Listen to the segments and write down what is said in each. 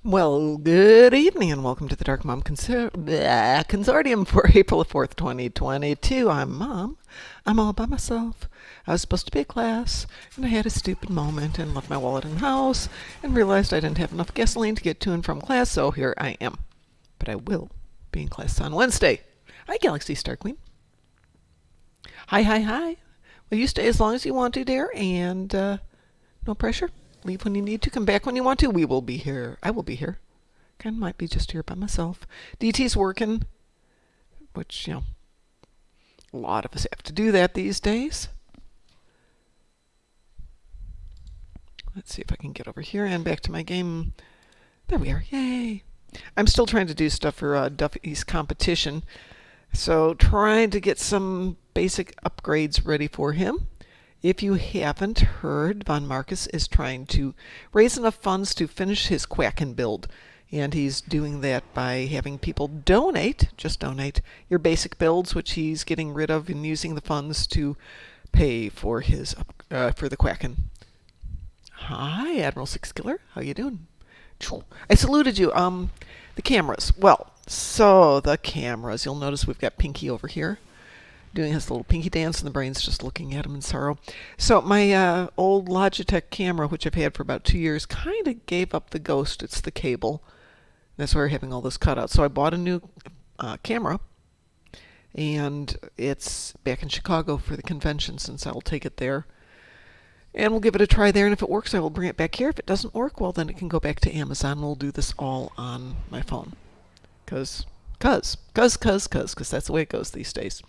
Well, good evening and welcome to the Darkmom Consortium for April 4th, 2022. I'm Mom. I'm all by myself. I was supposed to be at class, and I had a stupid moment and left my wallet in the house and realized I didn't have enough gasoline to get to and from class, so here I am. But I will be in class on Wednesday. Hi, Galaxy Star Queen. Hi, hi, hi. Well, you stay as long as you want to, dear, and no pressure. Leave when you need to. Come back when you want to. We will be here. I will be here. Kind of might be just here by myself. DT's working, which, a lot of us have to do that these days. Let's see if I can get over here and back to my game. There we are. Yay. I'm still trying to do stuff for Duffy's competition. So trying to get some basic upgrades ready for him. If you haven't heard, Von Marcus is trying to raise enough funds to finish his Quacken build. And he's doing that by having people donate, just donate, your basic builds, which he's getting rid of and using the funds to pay for his for the Quacken. Hi, Admiral Six Killer. How you doing? I saluted you. The cameras. Well, so the cameras. You'll notice we've got Pinky over here, doing his little pinky dance, and the brain's just looking at him in sorrow. So my old Logitech camera, which I've had for about 2 years, kind of gave up the ghost. It's the cable. That's why we're having all this cutout. So I bought a new camera, and it's back in Chicago for the convention, since I'll take it there. And we'll give it a try there, and if it works, I will bring it back here. If it doesn't work, well, then it can go back to Amazon. We'll do this all on my phone. Because that's the way it goes these days.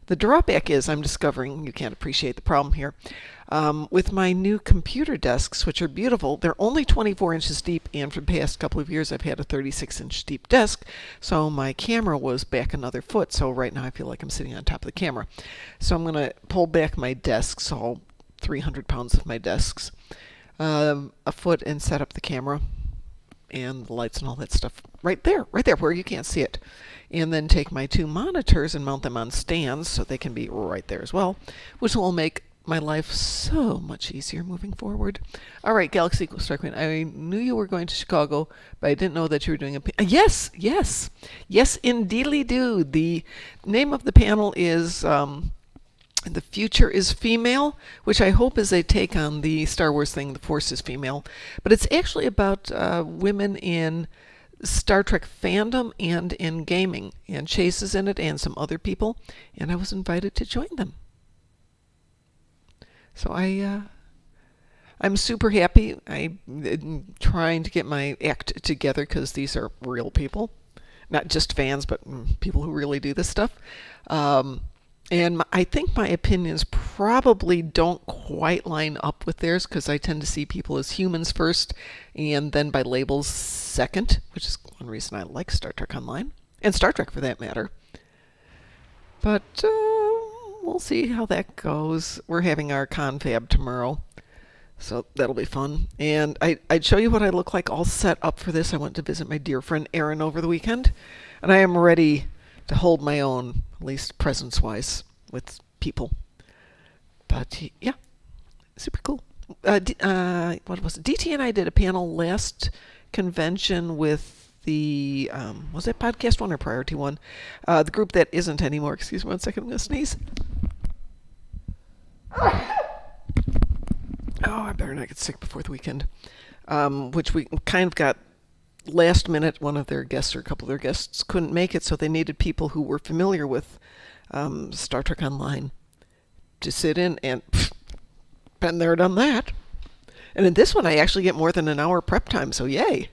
The drawback is I'm discovering, you can't appreciate the problem here, with my new computer desks, which are beautiful. They're only 24 inches deep, and for the past couple of years I've had a 36-inch deep desk, so my camera was back another foot, so right now I feel like I'm sitting on top of the camera. So I'm going to pull back my desks, all 300 pounds of my desks, a foot, and set up the camera and the lights and all that stuff right there where you can't see it. And then take my two monitors and mount them on stands so they can be right there as well, which will make my life so much easier moving forward. All right, Galaxy Star Queen, I knew you were going to Chicago, but I didn't know that you were doing a yes, indeedly do. The name of the panel is The Future is Female, which I hope is a take on the Star Wars thing, The Force is Female. But it's actually about women in Star Trek fandom and in gaming. And Chase is in it and some other people. And I was invited to join them. So I'm super happy. I'm trying to get my act together because these are real people. Not just fans, but people who really do this stuff. And I think my opinions probably don't quite line up with theirs, because I tend to see people as humans first and then by labels second, which is one reason I like Star Trek Online, and Star Trek for that matter. But we'll see how that goes. We're having our confab tomorrow, so that'll be fun. And I'd show you what I look like all set up for this. I went to visit my dear friend Erin over the weekend, and I am ready to hold my own, at least presence-wise, with people. But yeah, super cool. What was it? DT and I did a panel last convention with the was that Podcast One or Priority One? The group that isn't anymore. Excuse me 1 second, I'm gonna sneeze. Oh, I better not get sick before the weekend. Which we kind of got last minute. One of their guests or a couple of their guests couldn't make it, so they needed people who were familiar with Star Trek Online to sit in, and been there, done that. And in this one I actually get more than an hour prep time, so yay.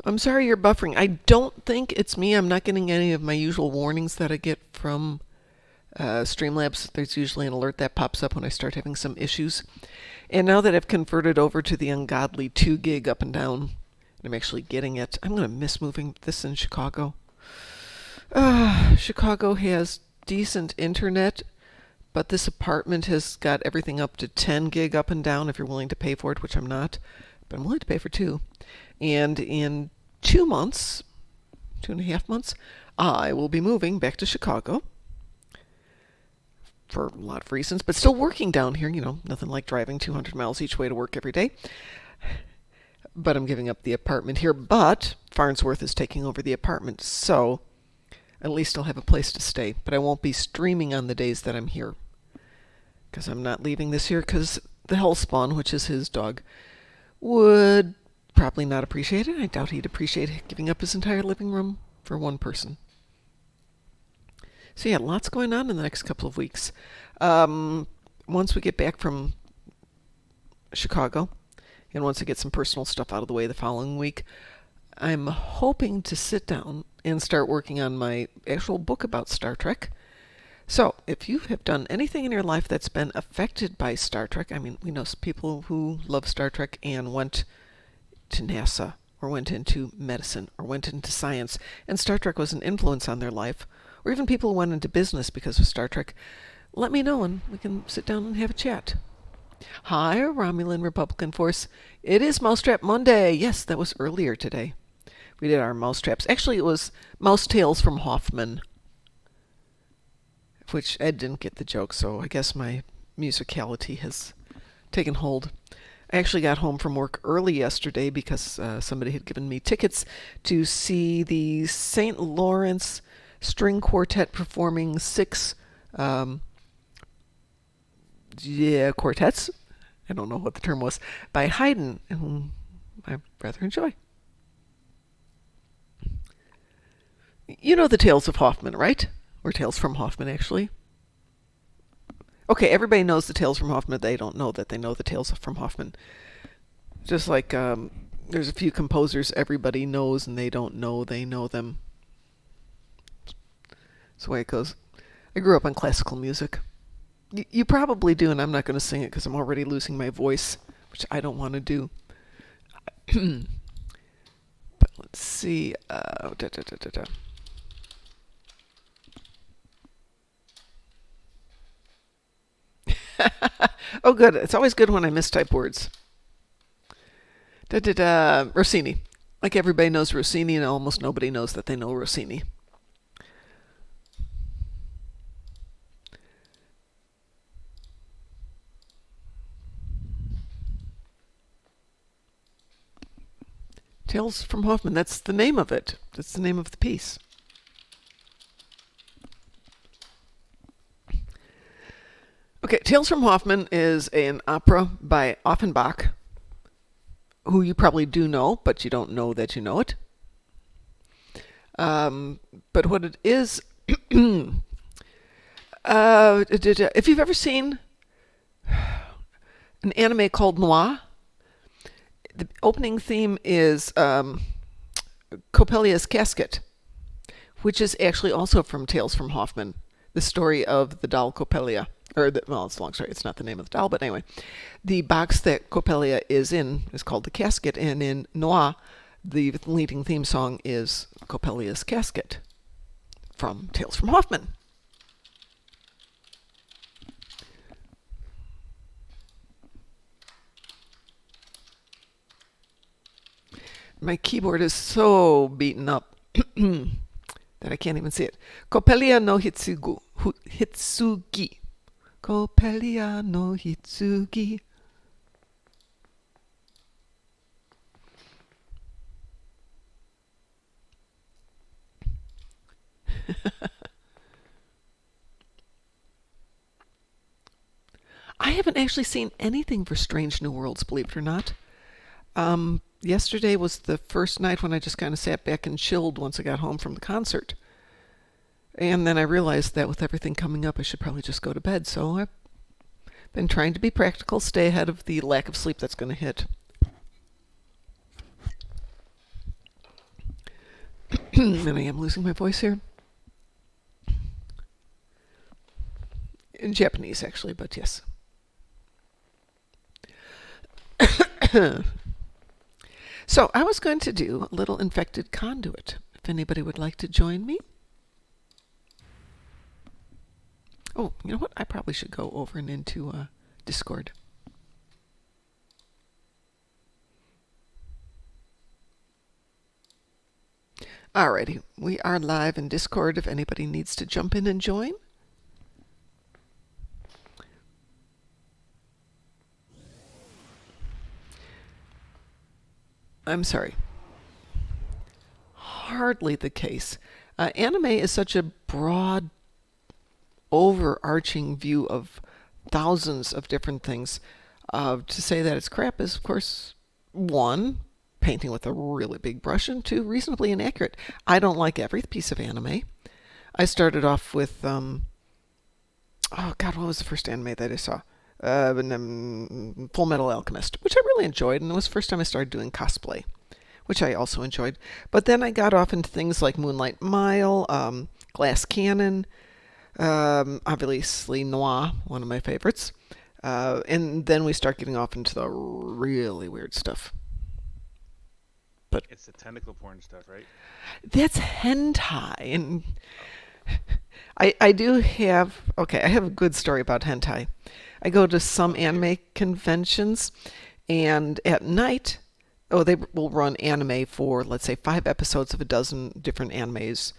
I'm sorry you're buffering. I don't think it's me. I'm not getting any of my usual warnings that I get from Streamlabs. There's usually an alert that pops up when I start having some issues. And now that I've converted over to the ungodly 2 gig up and down, and I'm actually getting it, I'm going to miss moving this in Chicago. Chicago has decent internet, but this apartment has got everything up to 10 gig up and down if you're willing to pay for it, which I'm not, but I'm willing to pay for 2. And in 2 months, 2.5 months, I will be moving back to Chicago for a lot of reasons, but still working down here. Nothing like driving 200 miles each way to work every day. But I'm giving up the apartment here. But Farnsworth is taking over the apartment, so at least I'll have a place to stay. But I won't be streaming on the days that I'm here, because I'm not leaving this year, because the Hellspawn, which is his dog, would probably not appreciate it. I doubt he'd appreciate giving up his entire living room for one person. So yeah, lots going on in the next couple of weeks. Once we get back from Chicago, and once I get some personal stuff out of the way the following week, I'm hoping to sit down and start working on my actual book about Star Trek. So, if you have done anything in your life that's been affected by Star Trek, I mean, we know people who love Star Trek and went to NASA, or went into medicine, or went into science, and Star Trek was an influence on their life, or even people who went into business because of Star Trek, let me know and we can sit down and have a chat. Hi, Romulan Republican Force. It is Mousetrap Monday. Yes, that was earlier today. We did our Mousetraps. Actually, it was Mouse Tales from Hoffman, which Ed didn't get the joke, so I guess my musicality has taken hold. I actually got home from work early yesterday because somebody had given me tickets to see the St. Lawrence String Quartet performing 6 quartets, I don't know what the term was, by Haydn, whom I rather enjoy. You know the Tales of Hoffman, right? Or Tales from Hoffman, actually. Okay, everybody knows the Tales from Hoffman. They don't know that they know the Tales from Hoffman. Just like there's a few composers everybody knows and they don't know they know them. That's the way it goes. I grew up on classical music. You probably do, and I'm not going to sing it because I'm already losing my voice, which I don't want to do. But let's see. Oh, good. It's always good when I mistype words. Rossini. Like everybody knows Rossini, and almost nobody knows that they know Rossini. Tales from Hoffman, that's the name of it. That's the name of the piece. Okay, Tales from Hoffman is an opera by Offenbach, who you probably do know, but you don't know that you know it. But what it is, if you've ever seen an anime called Noir, the opening theme is Coppelia's Casket, which is actually also from Tales from Hoffman, the story of the doll Coppelia. Well, it's a long story. It's not the name of the doll, but anyway. The box that Coppelia is in is called the Casket, and in Noir, the leading theme song is Coppelia's Casket from Tales from Hoffman. My keyboard is so beaten up that I can't even see it. Coppelia no Hitsugi. Coppelia no Hitsugi. I haven't actually seen anything for Strange New Worlds, believe it or not. Yesterday was the first night when I just kind of sat back and chilled once I got home from the concert. And then I realized that with everything coming up, I should probably just go to bed. So I've been trying to be practical, stay ahead of the lack of sleep that's going to hit. And I am losing my voice here. In Japanese, actually, but yes. So I was going to do a little infected conduit, if anybody would like to join me. Oh, you know what? I probably should go over and into Discord. Alrighty, we are live in Discord if anybody needs to jump in and join. I'm sorry. Hardly the case. Anime is such a broad, overarching view of thousands of different things. To say that it's crap is, of course, one, painting with a really big brush, and two, reasonably inaccurate. I don't like every piece of anime. I started off with, oh God, what was the first anime that I saw? Full Metal Alchemist, which I really enjoyed, and it was the first time I started doing cosplay, which I also enjoyed. But then I got off into things like Moonlight Mile, Glass Cannon, obviously Noir, one of my favorites. And then we start getting off into the really weird stuff. But It's the tentacle porn stuff, right? that's hentai, and I do have, okay, I have a good story about hentai. I go to some anime conventions, and at night, oh, they will run anime for, let's say, 5 episodes of a dozen different animes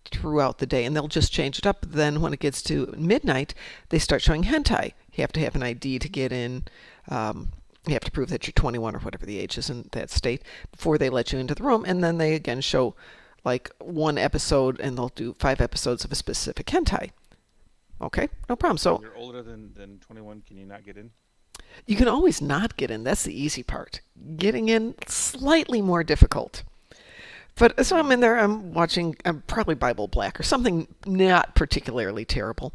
throughout the day, and they'll just change it up. Then when it gets to midnight, they start showing hentai. You have to have an ID to get in. You have to prove that you're 21 or whatever the age is in that state before they let you into the room. And then they again show like 1 episode, and they'll do 5 episodes of a specific hentai. Okay, no problem. If So you're older than 21, can you not get in? you can always not get in. That's the easy part. Getting in, slightly more difficult. But so I'm in there, I'm watching probably Bible Black or something not particularly terrible.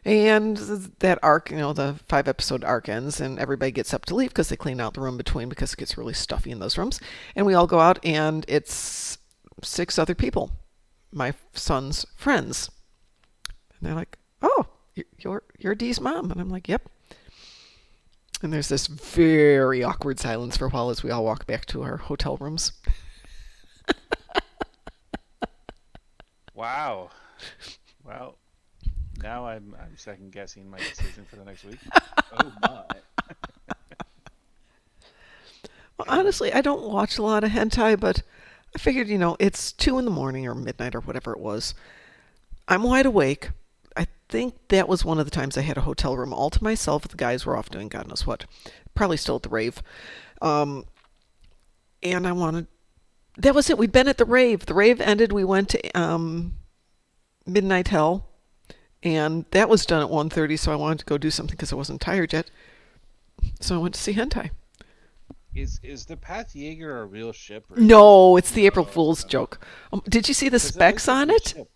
And that arc, the 5 episode arc ends, and everybody gets up to leave because they clean out the room between because it gets really stuffy in those rooms. And we all go out, and it's 6 other people, my son's friends. And they're like, "Oh, you're Dee's mom," and I'm like, "Yep." And there's this very awkward silence for a while as we all walk back to our hotel rooms. Wow. Well, now I'm second guessing my decision for the next week. Oh my. Well, honestly, I don't watch a lot of hentai, but I figured, it's 2 in the morning or midnight or whatever it was. I'm wide awake. I think that was one of the times I had a hotel room all to myself. The guys were off doing God knows what. Probably still at the rave. And I wanted... That was it. We'd been at the rave. The rave ended. We went to Midnight Hell. And that was done at 1:30, so I wanted to go do something because I wasn't tired yet. So I went to see hentai. Is the Path Jaeger a real ship? Or No, it's the April Fool's joke. Did you see the 'Cause it specs looks like on a it? ship.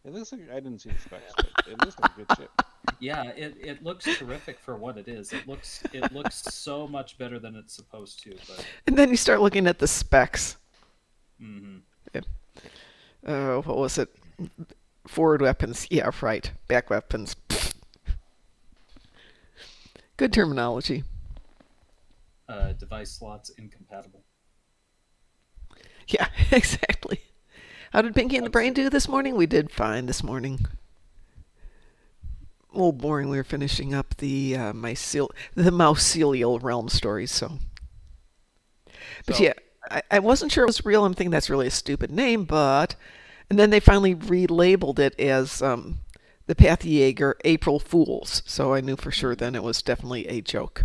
It looks like, I didn't see the specs, but it looks like a good ship. Yeah, it looks terrific for what it is. It looks so much better than it's supposed to. But And then you start looking at the specs. mhm. What was it? Forward weapons. Yeah, right. Back weapons. Pfft. Good terminology. Device slots incompatible. Yeah, exactly. How did Pinky and the Brain do this morning? We did fine this morning. A little boring. We were finishing up the mycelial realm stories, so. But So, yeah, I wasn't sure it was real. I'm thinking that's really a stupid name, but... And then they finally relabeled it as the Path Jaeger April Fools, so I knew for sure then it was definitely a joke.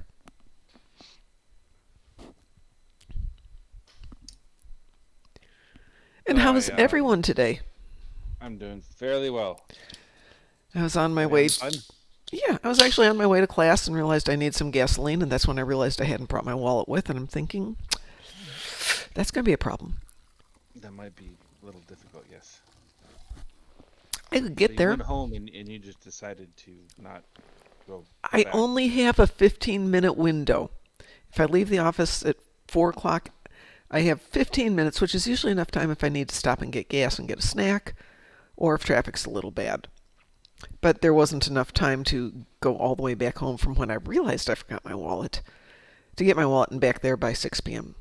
And how is everyone today? I'm doing fairly well. I was on my way. Fun? Yeah, I was actually on my way to class and realized I need some gasoline, and that's when I realized I hadn't brought my wallet with, and I'm thinking, that's going to be a problem. That might be a little difficult, yes. I could get So you there. went home and you just decided to not go I back. only have a 15-minute window. If I leave the office at 4 o'clock, I have 15 minutes, which is usually enough time if I need to stop and get gas and get a snack, or if traffic's a little bad. But there wasn't enough time to go all the way back home from when I realized I forgot my wallet to get my wallet and back there by 6 p.m.,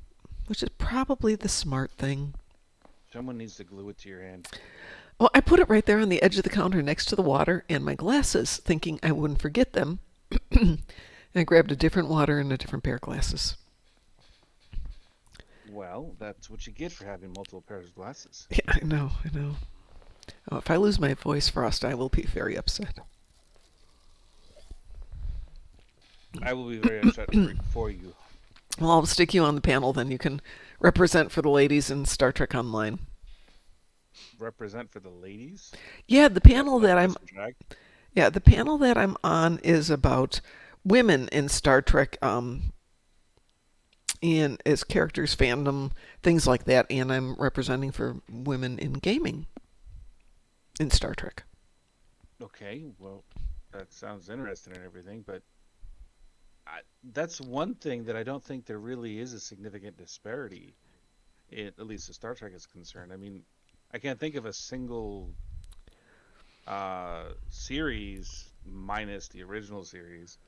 which is probably the smart thing. Someone needs to glue it to your hand. Well, I put it right there on the edge of the counter next to the water and my glasses, thinking I wouldn't forget them. And I grabbed a different water and a different pair of glasses. Well, that's what you get for having multiple pairs of glasses. Yeah, I know. Oh, if I lose my voice, Frost, I will be very upset. I will be very upset for you. Well, I'll stick you on the panel, then you can represent for the ladies in Star Trek Online. Represent for the ladies? Yeah, the panel that I'm Some drag? yeah the panel that I'm on is about women in Star Trek, in as characters, fandom, things like that, and I'm representing for women in gaming in Star Trek. Okay, well, that sounds interesting and everything, but that's one thing that I don't think there really is a significant disparity, at least as Star Trek is concerned. I mean, I can't think of a single series minus the original series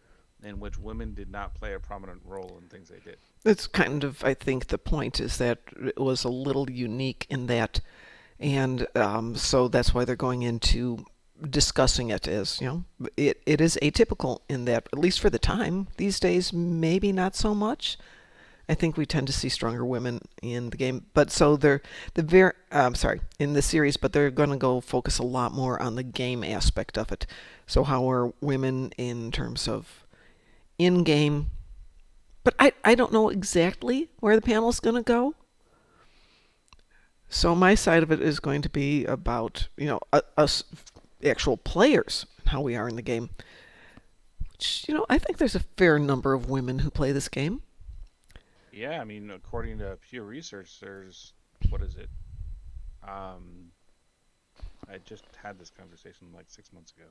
in which women did not play a prominent role in things they did. That's kind of, I think, the point is that it was a little unique in that, and so that's why they're going into discussing it as, it is atypical in that, at least for the time. These days, maybe not so much. I think we tend to see stronger women in the game, but so they're in the series, but they're going to go focus a lot more on the game aspect of it. So how are women in terms of in-game? But I don't know exactly where the panel's going to go. So my side of it is going to be about, us actual players and how we are in the game. Which, I think there's a fair number of women who play this game. Yeah, I mean, according to Pew Research, there's, what is it? I just had this conversation like 6 months ago.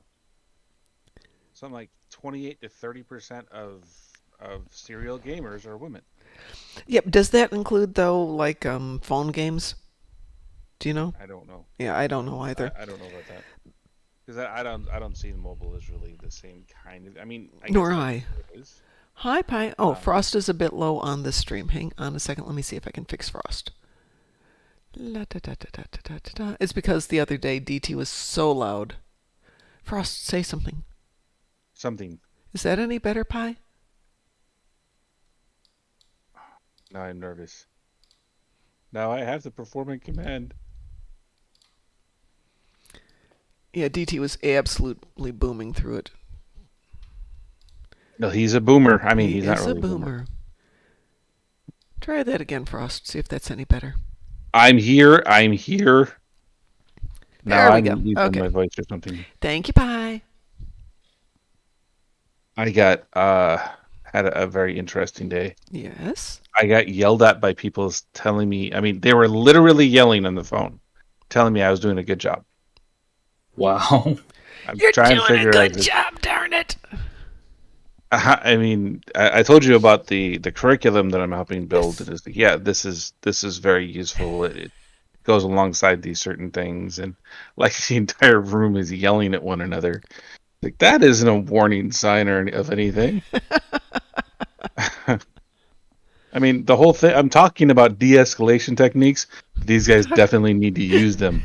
Something like 28 to 30% of serial gamers are women. Yep. Does that include, though, like phone games? Do you know? I don't know. Yeah, I don't know either. I don't know about that. Because I don't see mobile as really the same kind of. I mean, Nor I. It is. Hi, Pi. Oh, Frost is a bit low on this stream. Hang on a second. Let me see if I can fix Frost. It's because the other day DT was so loud. Frost, say something. Something. Is that any better, Pi? Now I'm nervous. Now I have to perform a command. Yeah, DT was absolutely booming through it. No, he's a boomer. I mean, he's not He's really a boomer. Try that again, Frost. See if that's any better. I'm here. There we go. Using Okay. my voice or something. Thank you, Pi. I got had a very interesting day. Yes. I got yelled at by people telling me. I mean, they were literally yelling on the phone, telling me I was doing a good job. Wow. You're doing a good job, darn it. I mean, I told you about the curriculum that I'm helping build. Yes. And this is very useful. It goes alongside these certain things, and like the entire room is yelling at one another. Like, that isn't a warning sign of anything. I mean, the whole thing. I'm talking about de-escalation techniques. These guys definitely need to use them.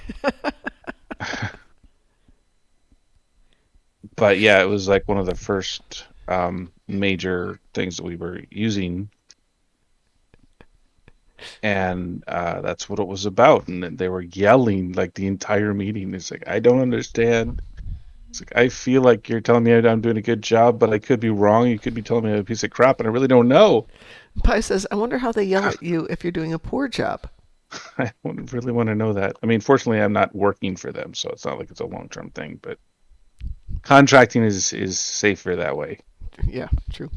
But yeah, it was like one of the first major things that we were using, and that's what it was about. And they were yelling like the entire meeting. It's like, I don't understand. It's like, I feel like you're telling me I'm doing a good job, but I could be wrong. You could be telling me I'm a piece of crap, and I really don't know. Pi says, I wonder how they yell at you if you're doing a poor job. I really want to know that. I mean, fortunately, I'm not working for them, so it's not like it's a long-term thing, but contracting is safer that way. Yeah, true.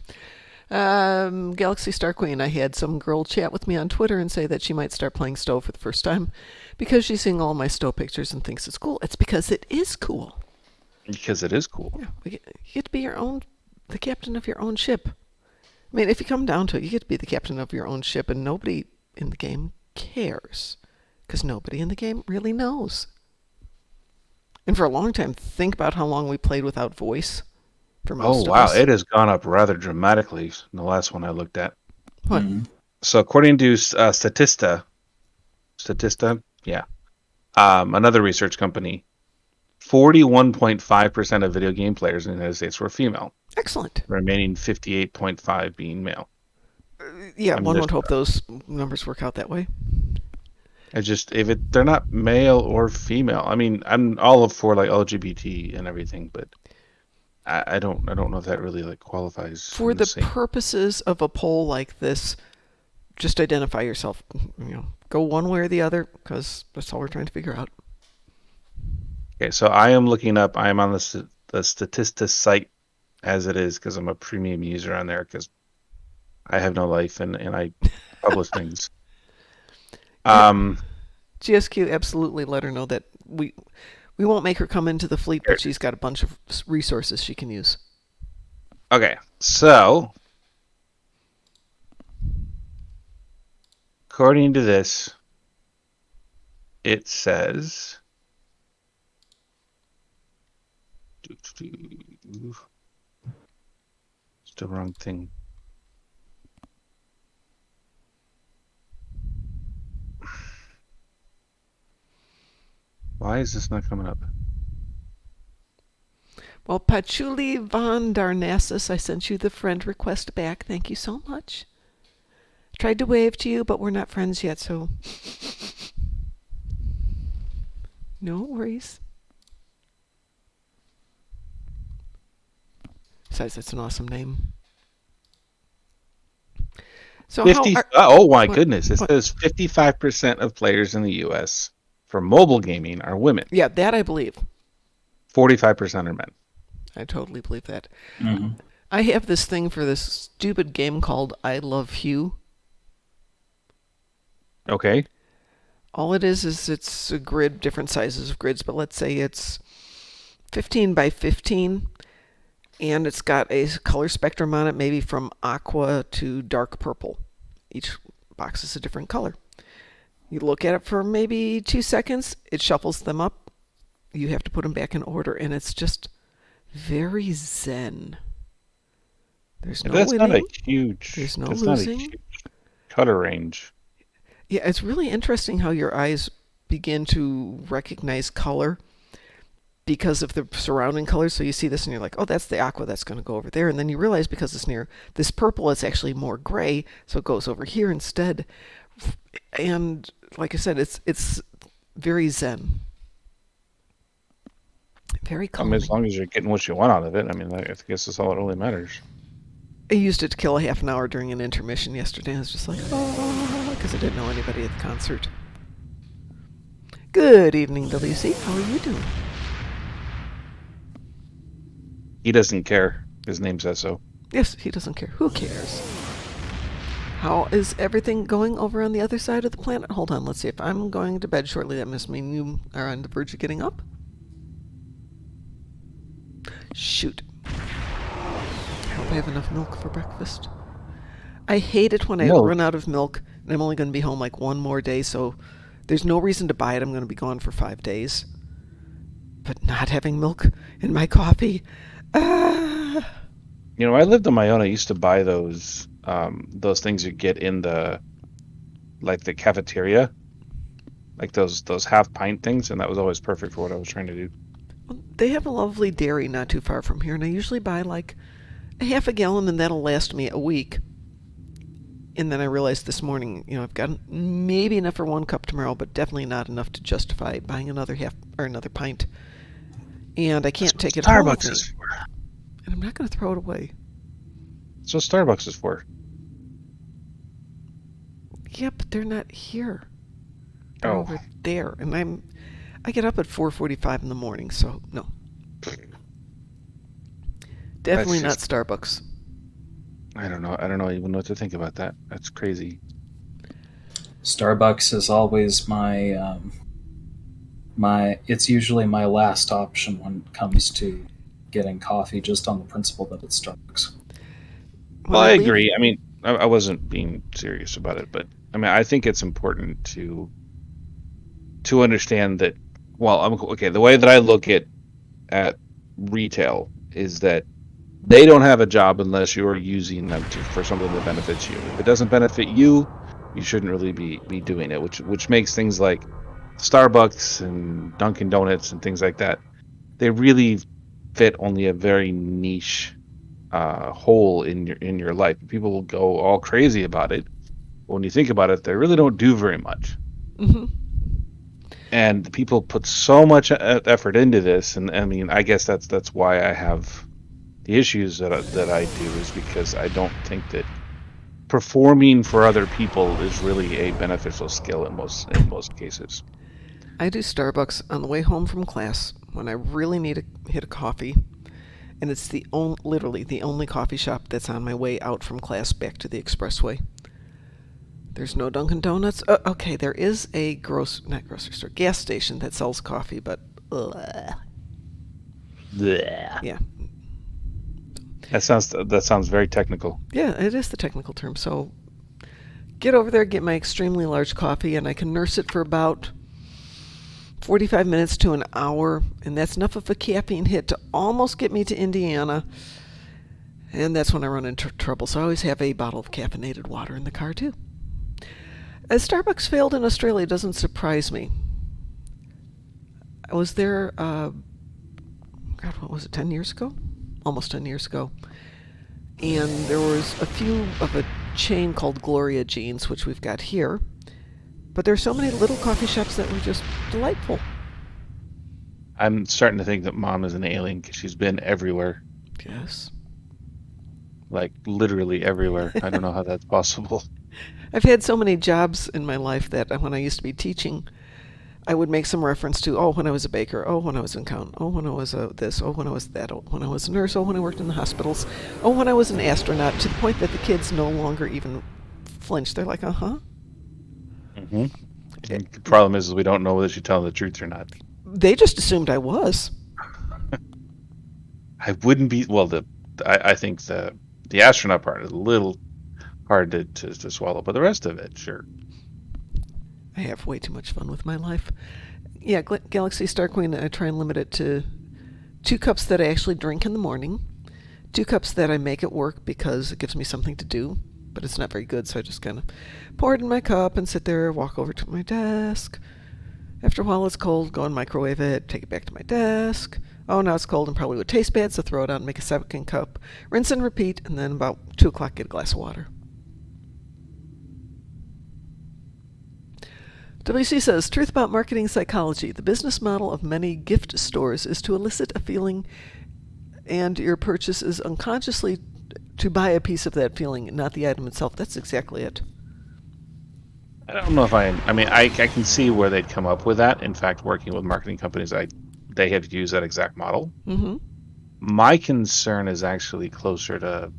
Galaxy Star Queen, I had some girl chat with me on Twitter and say that she might start playing Stowe for the first time because she's seeing all my Stowe pictures and thinks it's cool. It's because it is cool. Because it is cool. Yeah, you get to be the captain of your own ship. I mean, if you come down to it, you get to be the captain of your own ship, and nobody in the game cares because nobody in the game really knows. And for a long time, think about how long we played without voice. For most of us. It has gone up rather dramatically in the last one I looked at. What? Mm-hmm. So according to Statista, yeah, another research company, 41.5% of video game players in the United States were female. Excellent. Remaining 58.5% being male. Yeah, one would hope those numbers work out that way. They're not male or female. I mean, I'm all for like LGBT and everything, but I don't know if that really like qualifies for the purposes of a poll like this. just identify yourself. Go one way or the other, because that's all we're trying to figure out. Okay, so I am looking up. I am on the statistics site as it is because I'm a premium user on there because I have no life and I publish things. GSQ, absolutely let her know that we won't make her come into the fleet, but she's got a bunch of resources she can use. Okay, so according to this, it says it's the wrong thing. Why is this not coming up? Well, Patchouli von Darnassus, I sent you the friend request back. Thank you so much. Tried to wave to you, but we're not friends yet, so no worries. Besides, that's an awesome name. So oh my goodness! It says 55% of players in the U.S. for mobile gaming are women. Yeah, that I believe. 45% are men. I totally believe that. Mm-hmm. I have this thing for this stupid game called I Love Hue. Okay. All it is it's a grid, different sizes of grids, but let's say it's 15 by 15, and it's got a color spectrum on it, maybe from aqua to dark purple. Each box is a different color. You look at it for maybe 2 seconds, it shuffles them up. You have to put them back in order, and it's just very zen. There's no winning. Not a huge. There's no that's losing. Not a huge color range. Yeah, it's really interesting how your eyes begin to recognize color because of the surrounding colors. So you see this and you're like, oh, that's the aqua, that's going to go over there. And then you realize because it's near this purple, it's actually more gray, so it goes over here instead. And like I said, it's very zen. Very calming. As long as you're getting what you want out of it, I guess that's all that really matters. I used it to kill a half an hour during an intermission yesterday. I was just like, oh, because I didn't know anybody at the concert. Good evening, WC. How are you doing? He doesn't care. His name says so. Yes, he doesn't care. Who cares? How is everything going over on the other side of the planet? Hold on, let's see. If I'm going to bed shortly, that must mean you are on the verge of getting up. Shoot. I hope I have enough milk for breakfast. I hate it when I run out of milk, and I'm only going to be home like one more day, so there's no reason to buy it. I'm going to be gone for 5 days. But not having milk in my coffee. I lived on my own. I used to buy those things you get in the cafeteria, like those half pint things, and that was always perfect for what I was trying to do. They have a lovely dairy not too far from here, and I usually buy like a half a gallon, and that'll last me a week. And then I realized this morning, I've got maybe enough for 1 cup tomorrow, but definitely not enough to justify buying another pint. And I can't take it home with me. Starbucks is for. And I'm not going to throw it away. That's what Starbucks is for. Yeah, but they're not here. They're over there, and I get up at 4:45 in the morning, so no. Definitely not Starbucks. I don't know. I don't know even what to think about that. That's crazy. Starbucks is always my it's usually my last option when it comes to getting coffee, just on the principle that it's Starbucks. Well, I agree. I wasn't being serious about it, but I think it's important to understand that. Well, the way that I look at retail is that they don't have a job unless you're using them for something that benefits you. If it doesn't benefit you, you shouldn't really be doing it, which makes things like Starbucks and Dunkin' Donuts and things like that, they really fit only a very niche hole in your life. People will go all crazy about it. But when you think about it, they really don't do very much. Mm-hmm. And people put so much effort into this, and I guess that's why I have the issues that I do, is because I don't think that performing for other people is really a beneficial skill in most cases. I do Starbucks on the way home from class when I really need to hit a coffee, and it's literally the only coffee shop that's on my way out from class back to the expressway. There's no Dunkin' Donuts. Okay, there is a not grocery store, gas station that sells coffee, but Blech. yeah. That sounds very technical. Yeah, it is the technical term. So get over there, get my extremely large coffee, and I can nurse it for about 45 minutes to an hour, and that's enough of a caffeine hit to almost get me to Indiana. And that's when I run into trouble. So I always have a bottle of caffeinated water in the car, too. As Starbucks failed in Australia doesn't surprise me. I was there, what was it, 10 years ago? Almost 10 years ago. And there was a few of a chain called Gloria Jeans, which we've got here. But there are so many little coffee shops that were just delightful. I'm starting to think that Mom is an alien because she's been everywhere. Yes. Like, literally everywhere. I don't know how that's possible. I've had so many jobs in my life that when I used to be teaching, I would make some reference to, when I was a baker, when I was an accountant, when I was this, when I was that, when I was a nurse, when I worked in the hospitals, when I was an astronaut, to the point that the kids no longer even flinch. They're like, uh-huh. Mm-hmm. And the problem is we don't know whether she's telling the truth or not. They just assumed I was. I wouldn't be, I think the astronaut part is a little hard to swallow, but the rest of it, sure. I have way too much fun with my life. Yeah, Galaxy Star Queen, I try and limit it to 2 cups that I actually drink in the morning, 2 cups that I make at work because it gives me something to do, but it's not very good, so I just kind of pour it in my cup and sit there, walk over to my desk. After a while it's cold, go and microwave it, take it back to my desk. Now it's cold and probably would taste bad, so throw it out and make a second cup. Rinse and repeat, and then about 2 o'clock get a glass of water. WC says, truth about marketing psychology. The business model of many gift stores is to elicit a feeling, and your purchase is unconsciously to buy a piece of that feeling, not the item itself. That's exactly it. I don't know if I can see where they'd come up with that. In fact, working with marketing companies, they have used that exact model. Mm-hmm. My concern is actually closer to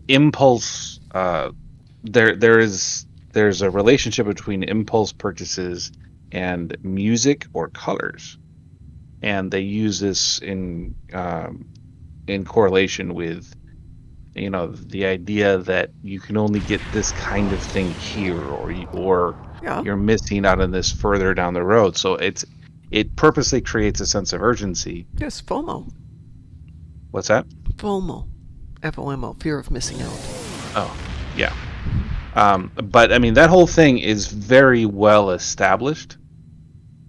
impulse. There's a relationship between impulse purchases and music or colors, and they use this in correlation with the idea that you can only get this kind of thing here, or you're missing out on this further down the road. So it purposely creates a sense of urgency. Yes, FOMO. What's that? FOMO. FOMO, fear of missing out. Oh, yeah. But that whole thing is very well established.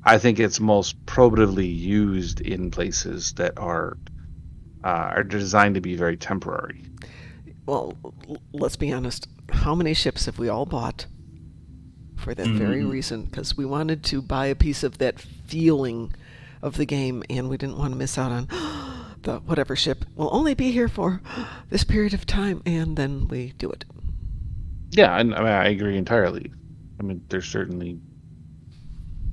I think it's most probatively used in places that are designed to be very temporary. Well, let's be honest. How many ships have we all bought for that very reason? Because we wanted to buy a piece of that feeling of the game, and we didn't want to miss out on the whatever ship will only be here for this period of time, and then we do it. Yeah, and I agree entirely. There's certainly...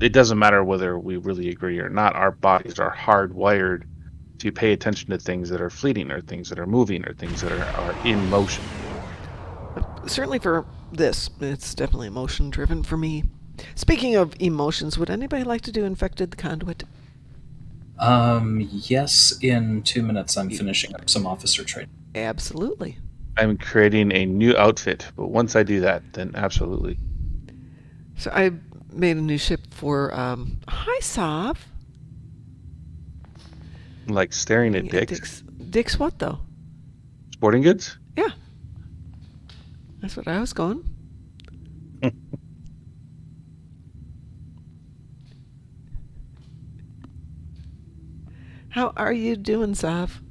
It doesn't matter whether we really agree or not. Our bodies are hardwired to pay attention to things that are fleeting, or things that are moving, or things that are in motion. Certainly for this, it's definitely emotion-driven for me. Speaking of emotions, would anybody like to do Infected the Conduit? Yes, in 2 minutes I'm finishing up some officer training. Absolutely. I'm creating a new outfit, but once I do that, then absolutely. So I made a new ship for, hi, Sav. Like staring at dicks? Dicks what, though? Sporting goods? Yeah. That's what I was going. How are you doing, Sav?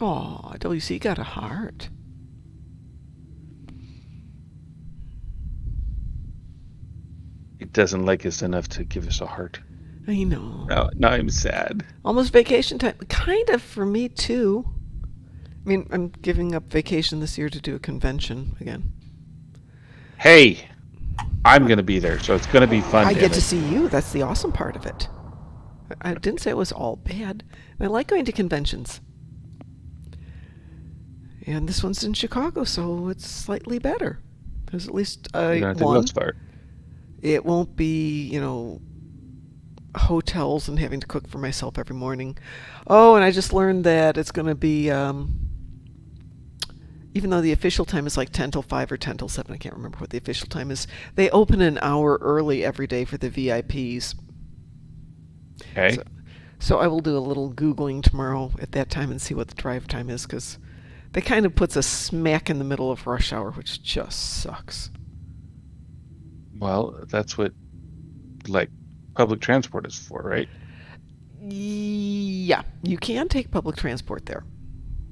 Aw, WC got a heart. It doesn't like us enough to give us a heart. I know. Now I'm sad. Almost vacation time. Kind of for me, too. I mean, I'm giving up vacation this year to do a convention again. Hey, I'm going to be there, so it's going to be fun. I get to see you. That's the awesome part of it. I didn't say it was all bad. I like going to conventions. And this one's in Chicago, so it's slightly better. Because at least one, it won't be, hotels and having to cook for myself every morning. Oh, and I just learned that it's going to be, even though the official time is like 10 till 5 or 10 till 7, I can't remember what the official time is, they open an hour early every day for the VIPs. Okay. So I will do a little Googling tomorrow at that time and see what the drive time is, because that kind of puts us smack in the middle of rush hour, which just sucks. Well, that's what, public transport is for, right? Yeah, you can take public transport there.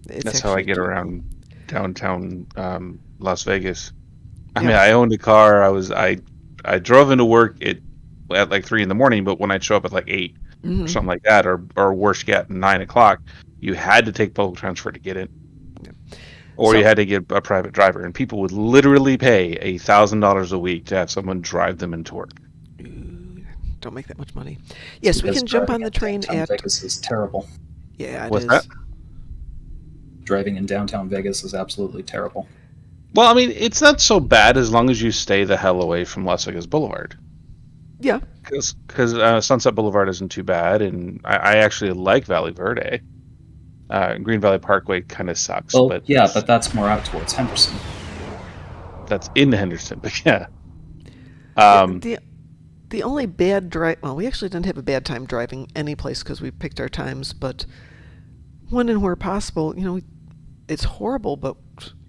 That's how I get around downtown Las Vegas. I Yeah. mean, I owned a car. I drove into work at 3 a.m, but when I'd show up at 8 or something like that, or worse yet, 9 o'clock, you had to take public transport to get in. Or you had to get a private driver, and people would literally pay $1,000 a week to have someone drive them into work. Don't make that much money. Yes, we can jump on the train at Vegas is terrible. Yeah, it What's is. that? Driving in downtown Vegas is absolutely terrible. Well, I mean, it's not so bad as long as you stay the hell away from Las Vegas Boulevard. Yeah. Because Sunset Boulevard isn't too bad, and I actually like Valley Verde. Green Valley Parkway kind of sucks. Well, but but that's more out towards Henderson. That's in Henderson, but yeah. The only bad drive... Well, we actually didn't have a bad time driving any place because we picked our times, but when and where possible, it's horrible, but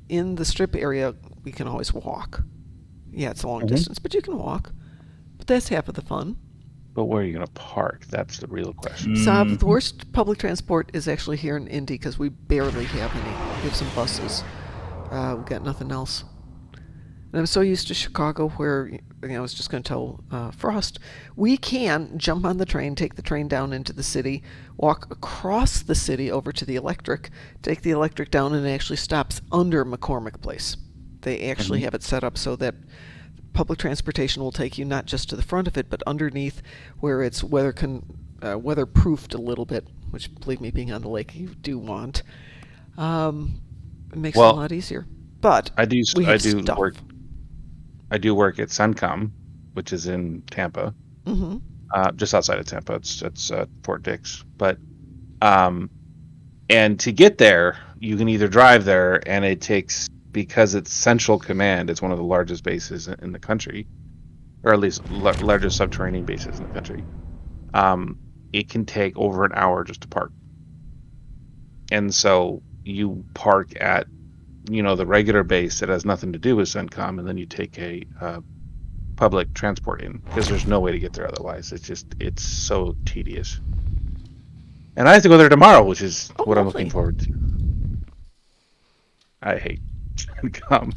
in the strip area, we can always walk. Yeah, it's a long distance, but you can walk. But that's half of the fun. But where are you going to park? That's the real question. So the worst public transport is actually here in Indy because we barely have any. We have some buses. We've got nothing else. And I'm so used to Chicago where, I was just going to tell Frost, we can jump on the train, take the train down into the city, walk across the city over to the electric, take the electric down, and it actually stops under McCormick Place. They actually have it set up so that public transportation will take you not just to the front of it, but underneath where it's weatherproofed a little bit, which, believe me, being on the lake, you do want. It makes it a lot easier. But I do stuff. I do work at CENTCOM, which is in Tampa, just outside of Tampa. It's Fort Dix. But and to get there, you can either drive there, and it takes, because it's Central Command, it's one of the largest bases in the country, or at least largest subterranean bases in the country. It can take over an hour just to park, and so you park at the regular base that has nothing to do with CENTCOM, and then you take a public transport in, because there's no way to get there otherwise. It's so tedious. And I have to go there tomorrow, which is what I'm looking forward to. I hate CENTCOM.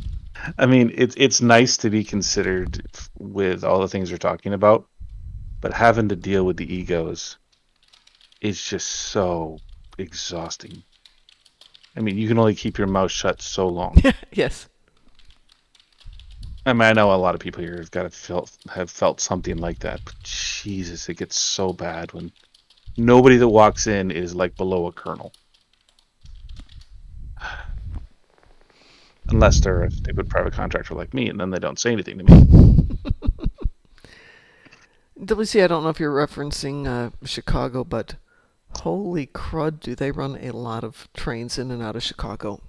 I mean, it's nice to be considered with all the things you're talking about, but having to deal with the egos is just so exhausting. I mean, you can only keep your mouth shut so long. Yes. I mean, I know a lot of people here have felt something like that, but Jesus, it gets so bad when nobody that walks in is below a colonel. Unless they're a stupid private contractor like me, and then they don't say anything to me. WC, I don't know if you're referencing Chicago, but holy crud, do they run a lot of trains in and out of Chicago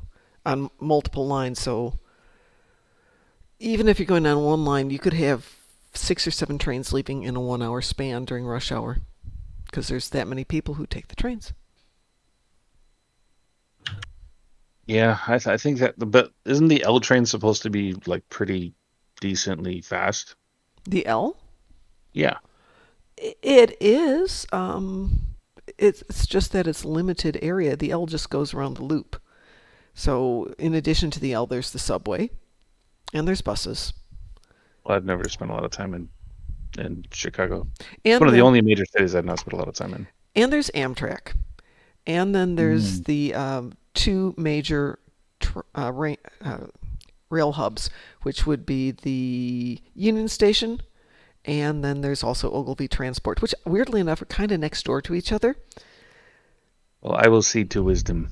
on multiple lines. So even if you're going on one line, you could have 6 or 7 trains leaving in a 1-hour span during rush hour because there's that many people who take the trains. Yeah, I think that, but isn't the L train supposed to be pretty decently fast? The L? Yeah. It is. It's just that it's limited area. The L just goes around the loop. So in addition to the L, there's the subway, and there's buses. Well, I've never spent a lot of time in in Chicago. And It's one of the then- only major cities I've not spent a lot of time in. And there's Amtrak. And then there's the two major rail hubs, which would be the Union Station, and then there's also Ogilvy Transport, which weirdly enough are kind of next door to each other. Well, I will cede to wisdom.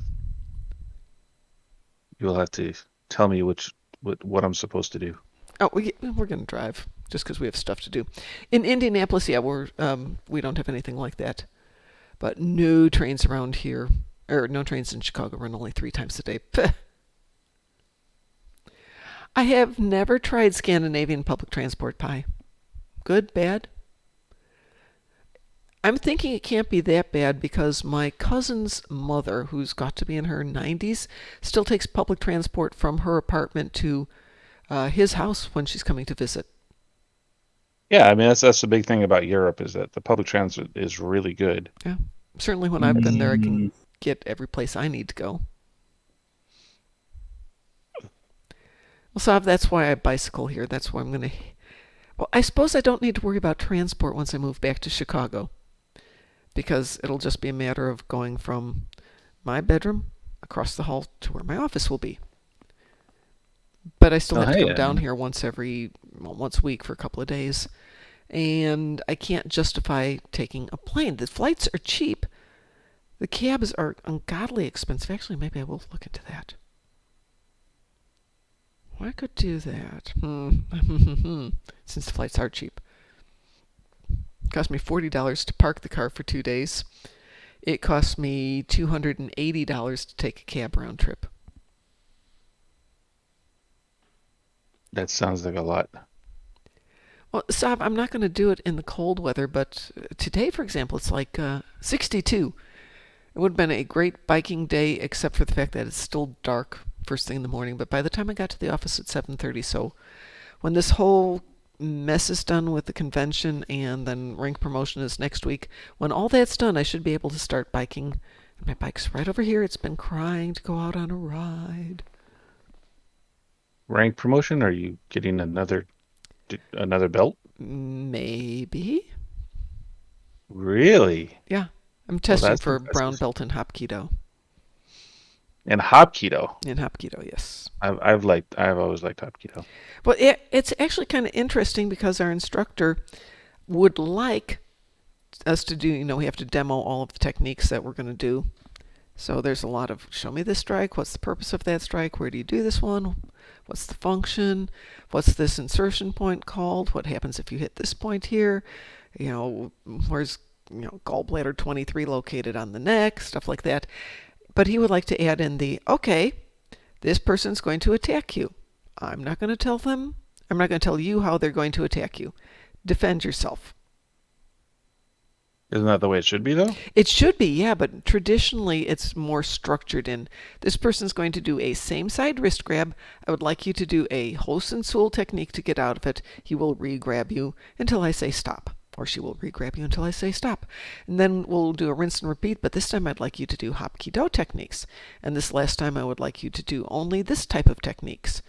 You'll have to tell me what I'm supposed to do. Oh, we're going to drive just because we have stuff to do. In Indianapolis, yeah, we don't have anything like that. But no trains around here, or no trains in Chicago run only 3 times a day. I have never tried Scandinavian public transport pie. Good, bad? I'm thinking it can't be that bad because my cousin's mother, who's got to be in her 90s, still takes public transport from her apartment to his house when she's coming to visit. Yeah, I mean that's the big thing about Europe is that the public transit is really good. Yeah, certainly when I've been there, I can get every place I need to go. Well, so that's why I bicycle here. That's why I'm going to... Well, I suppose I don't need to worry about transport once I move back to Chicago, because it'll just be a matter of going from my bedroom across the hall to where my office will be. But I still have to come down here once a week for a couple of days. And I can't justify taking a plane. The flights are cheap. The cabs are ungodly expensive. Actually, maybe I will look into that. Well, I could do that. Since the flights are cheap. It cost me $40 to park the car for 2 days. It cost me $280 to take a cab round trip. That sounds like a lot. Well, Sav, I'm not going to do it in the cold weather, but today, for example, it's like 62. It would have been a great biking day, except for the fact that it's still dark first thing in the morning. But by the time I got to the office at 7:30, so when this whole mess is done with the convention and then rank promotion is next week, when all that's done, I should be able to start biking. My bike's right over here. It's been crying to go out on a ride. Rank promotion? Are you getting another belt? Maybe. Really? Yeah. I'm testing for impressive. brown belt in Hapkido. And Hapkido. In Hapkido, yes. I've always liked Hapkido. Well, it's actually kind of interesting because our instructor would like us to do, we have to demo all of the techniques that we're going to do. So there's a lot of, show me this strike, what's the purpose of that strike, where do you do this one, what's the function, what's this insertion point called, what happens if you hit this point here, where's gallbladder 23 located on the neck, stuff like that. But he would like to add in okay, this person's going to attack you. I'm not going to tell you how they're going to attack you. Defend yourself. Isn't that the way it should be, though? It should be, yeah, but traditionally it's more structured in, this person's going to do a same-side wrist grab. I would like you to do a Hosensul technique to get out of it. He will re-grab you until I say stop. Or she will re-grab you until I say stop. And then we'll do a rinse and repeat, but this time I'd like you to do Hapkido techniques. And this last time I would like you to do only this type of techniques.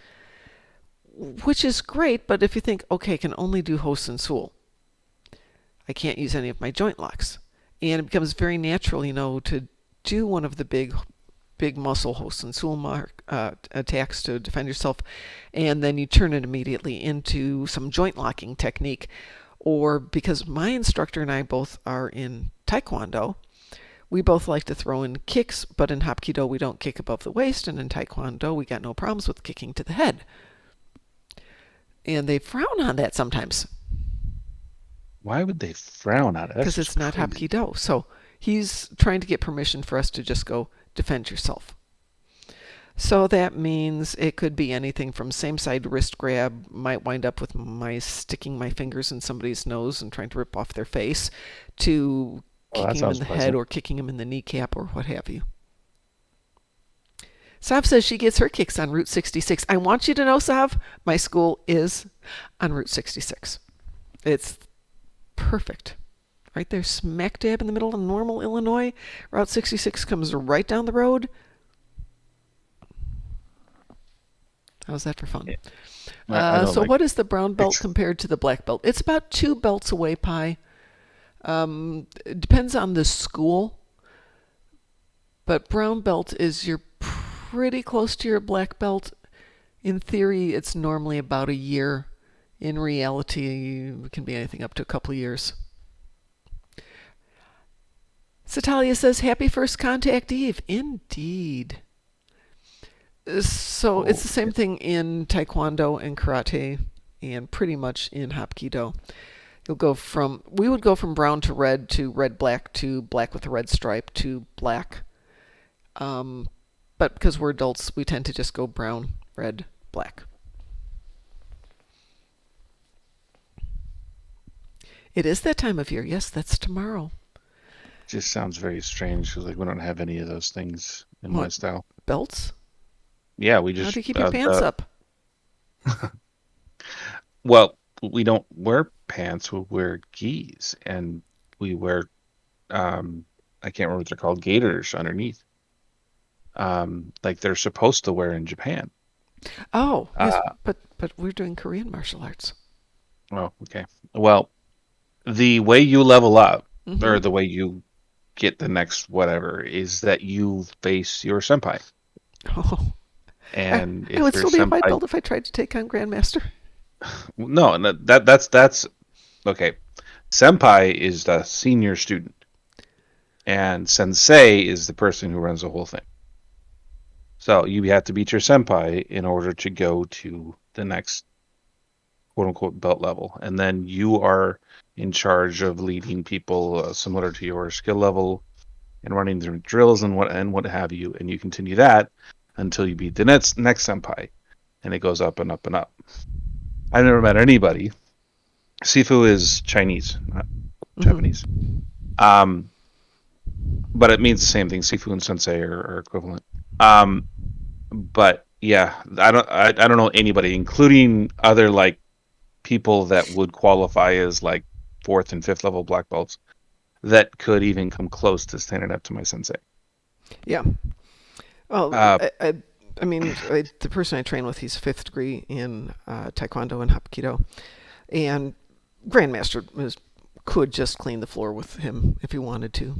Which is great, but if you think, okay, I can only do Hosensul, I can't use any of my joint locks. And it becomes very natural, to do one of the big muscle Hosensul attacks to defend yourself, and then you turn it immediately into some joint locking technique. Or because my instructor and I both are in Taekwondo, we both like to throw in kicks, but in Hapkido we don't kick above the waist, and in Taekwondo we got no problems with kicking to the head. And they frown on that sometimes. Why would they frown on it? Because it's not Hapkido. So he's trying to get permission for us to just go defend yourself. So that means it could be anything from same-side wrist grab, might wind up with my sticking my fingers in somebody's nose and trying to rip off their face, to kicking him in the head or kicking him in the kneecap or what have you. Sav says she gets her kicks on Route 66. I want you to know, Sav, my school is on Route 66. It's perfect. Right there, smack dab in the middle of Normal, Illinois. Route 66 comes right down the road. How's that for fun? I don't So like what is the brown belt it's compared to the black belt? It's about 2 belts away, Pie. It depends on the school, but brown belt is you're pretty close to your black belt. In theory, it's normally about a year. In reality, it can be anything up to a couple of years. Satalia says, happy first contact, Eve. Indeed. So it's the same thing in Taekwondo and Karate and pretty much in Hapkido. We would go from brown to red black to black with a red stripe to black. But because we're adults, we tend to just go brown, red, black. It is that time of year. Yes, that's tomorrow. just sounds very strange because like we don't have any of those things in my What? style. Belts? Yeah, we How just do you keep your pants up? well, we don't wear pants, we wear gis, and we wear I can't remember what they're called, gaiters underneath. Like they're supposed to wear in Japan. Oh, yes, Uh, but we're doing Korean martial arts. oh, okay. Well, the way you level up, Mm-hmm. or the way you get the next whatever, is that you face your senpai. Oh, And I would if your still be a white senpai, belt if I tried to take on Grandmaster. no, that's okay. Senpai is the senior student, and sensei is the person who runs the whole thing. So you have to beat your senpai in order to go to the next quote unquote belt level, and then you are in charge of leading people similar to your skill level and running their drills and what have you, and you continue that until you beat the next senpai, and it goes up and up and up. I've never met anybody. Sifu is Chinese, not Japanese. But it means the same thing. Sifu and sensei are equivalent. But yeah, I don't know anybody, including other like people that would qualify as like 4th and 5th level black belts, that could even come close to standing up to my sensei. Yeah. Well, Uh, I mean, the person I train with, he's 5th degree in Taekwondo and Hapkido. And Grandmaster could just clean the floor with him if he wanted to.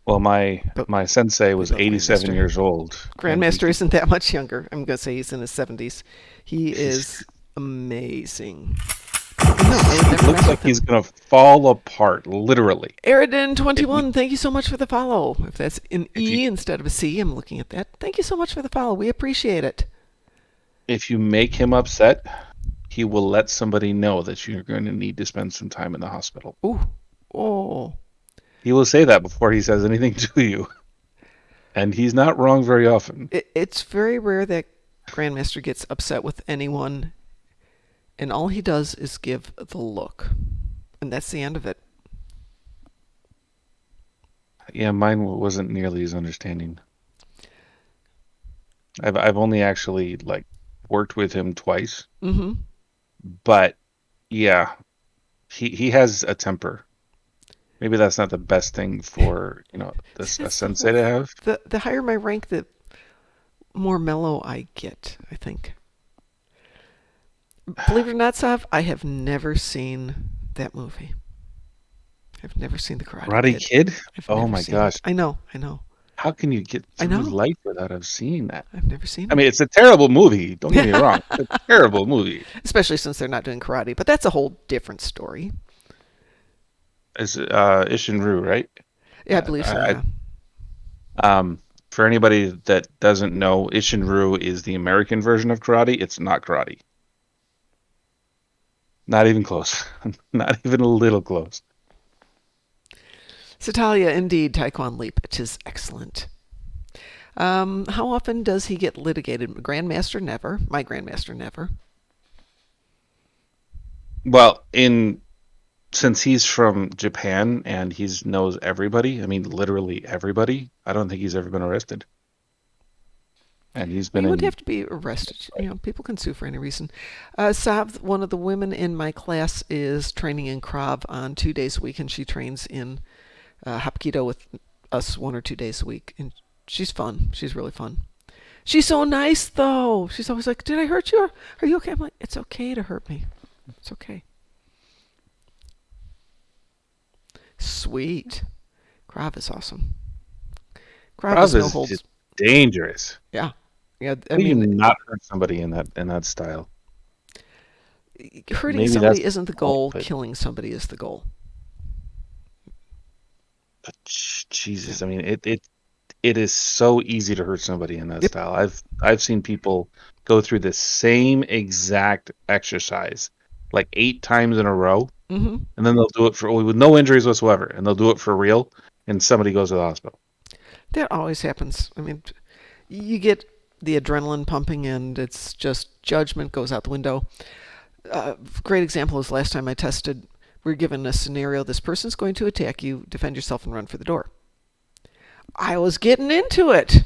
Well, my sensei was love 87 Grandmaster. years old. Grandmaster isn't that much younger. I'm going to say he's in his 70s. He is amazing. No, I would never Looks mess like with him. he's gonna fall apart, literally. Aridin21, thank you so much for the follow. If that's an E you- instead of a C, I'm looking at that. Thank you so much for the follow. We appreciate it. If you make him upset, he will let somebody know that you're going to need to spend some time in the hospital. Ooh. Oh. He will say that before he says anything to you. And he's not wrong very often. It's very rare that Grandmaster gets upset with anyone, and all he does is give the look. And that's the end of it. Yeah, mine wasn't nearly as understanding. I've only actually like worked with him twice, Mm-hmm. but yeah, he has a temper. Maybe that's not the best thing for a That's the sensei whole- to have. The higher my rank, the more mellow I get, I think. Believe it or not, Sav, I have never seen that movie. I've never seen The Karate Kid. Kid? I've Oh never my seen gosh. it. I know. How can you get I through know. life without have seen that? I've never seen it. I mean, it's a terrible movie. Don't get me wrong. It's a terrible movie. Especially since they're not doing karate, but that's a whole different story. It's Ishinru, right? Yeah, I believe so. I- Yeah. For anybody that doesn't know, Ishinru is the American version of karate. It's not karate. Not even close. Not even a little close. So Talia, indeed, Taekwondo Leap, which is excellent. How often does he get litigated? Grandmaster never. My Grandmaster never. Well, since he's from Japan and he knows everybody, I mean literally everybody, I don't think he's ever been arrested. And he's been You in would have to be arrested. People can sue for any reason. Sav, one of the women in my class, is training in Krav on 2 days a week, and she trains in Hapkido with us 1 or 2 days a week. And she's fun. She's really fun. She's so nice, though. She's always like, "Did I hurt you? Are you okay?" I'm like, "It's okay to hurt me. It's okay." Sweet. Krav is awesome. Krav is Krav no is holds. just dangerous. Yeah. Yeah, I How do you mean, not hurt somebody in that style? hurting Maybe somebody that's isn't the the point, goal. but Killing somebody is the goal. Jesus, Yeah. I mean, it is so easy to hurt somebody in that Yep. style. I've seen people go through the same exact exercise like 8 times in a row, Mm-hmm. and then they'll do it for with no injuries whatsoever, and they'll do it for real, and somebody goes to the hospital. That always happens. I mean, you get the adrenaline pumping, and it's just judgment goes out the window. Great example is last time I tested. We're given a scenario: this person's going to attack you. Defend yourself and run for the door. I was getting into it.